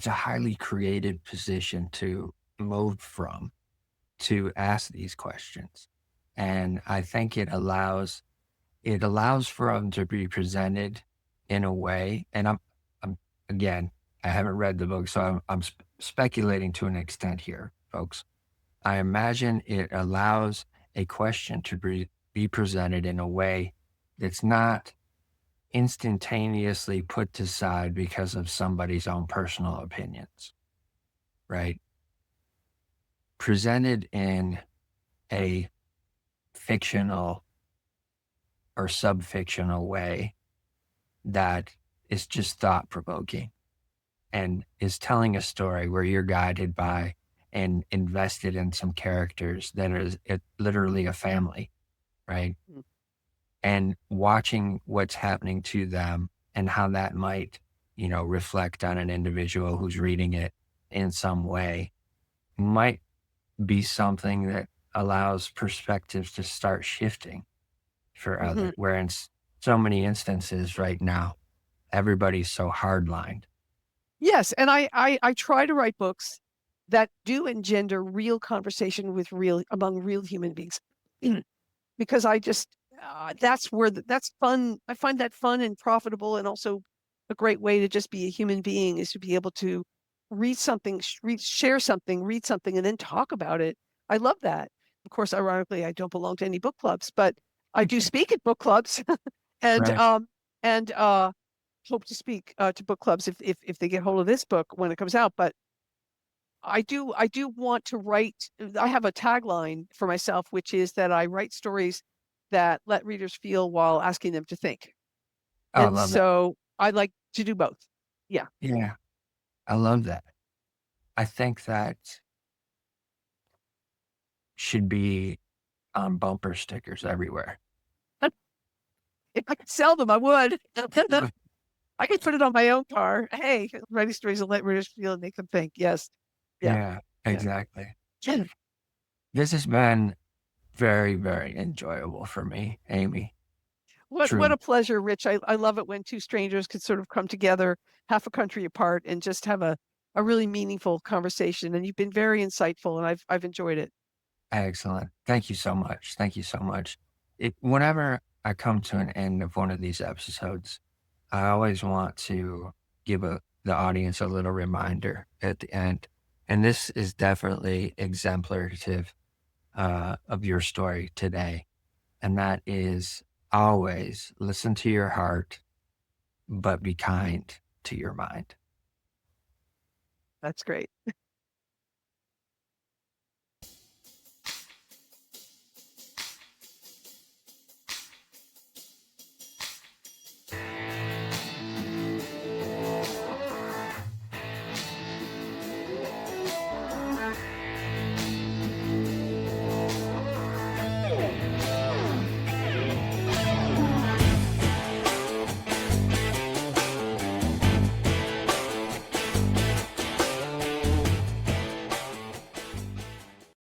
Speaker 1: a highly creative position to move from, to ask these questions. And I think it allows for them to be presented in a way. And I'm again, I haven't read the book, so I'm speculating to an extent here, folks. I imagine it allows a question to be presented in a way that's not instantaneously put aside because of somebody's own personal opinions, right? Presented in a fictional or sub-fictional way that is just thought-provoking and is telling a story where you're guided by and invested in some characters that is literally a family, right?
Speaker 2: Mm.
Speaker 1: And watching what's happening to them and how that might, reflect on an individual who's reading it in some way might be something that allows perspectives to start shifting for
Speaker 2: Mhm.
Speaker 1: others. Where in so many instances right now, everybody's so hardlined.
Speaker 2: Yes, and I try to write books that do engender real conversation among real human beings. Because I just that's fun. I find that fun and profitable, and also a great way to just be a human being, is to be able to read something, share something, read something, and then talk about it. I love that. Of course, ironically, I don't belong to any book clubs, but I do speak at book clubs. And
Speaker 1: Right.
Speaker 2: and hope to speak to book clubs if they get hold of this book when it comes out. But I do want to write. I have a tagline for myself, which is that I write stories that let readers feel while asking them to think.
Speaker 1: Oh, I
Speaker 2: And
Speaker 1: love that.
Speaker 2: so I like to do both. Yeah.
Speaker 1: Yeah, I love that. I think that should be on bumper stickers everywhere.
Speaker 2: If I could sell them, I would. I could put it on my own car. Hey, writing stories that let readers feel and make them think. Yes. Yeah.
Speaker 1: Yeah,
Speaker 2: Yeah.
Speaker 1: exactly. This has been very, very enjoyable for me, Amy.
Speaker 2: What
Speaker 1: Truly.
Speaker 2: a pleasure, Rich. I love it when two strangers could sort of come together half a country apart and just have a really meaningful conversation. And you've been very insightful and I've enjoyed it.
Speaker 1: Excellent. Thank you so much. Thank you so much. Whenever I come to an end of one of these episodes, I always want to give the audience a little reminder at the end. And this is definitely exemplative of your story today. And that is always listen to your heart, but be kind to your mind.
Speaker 2: That's great.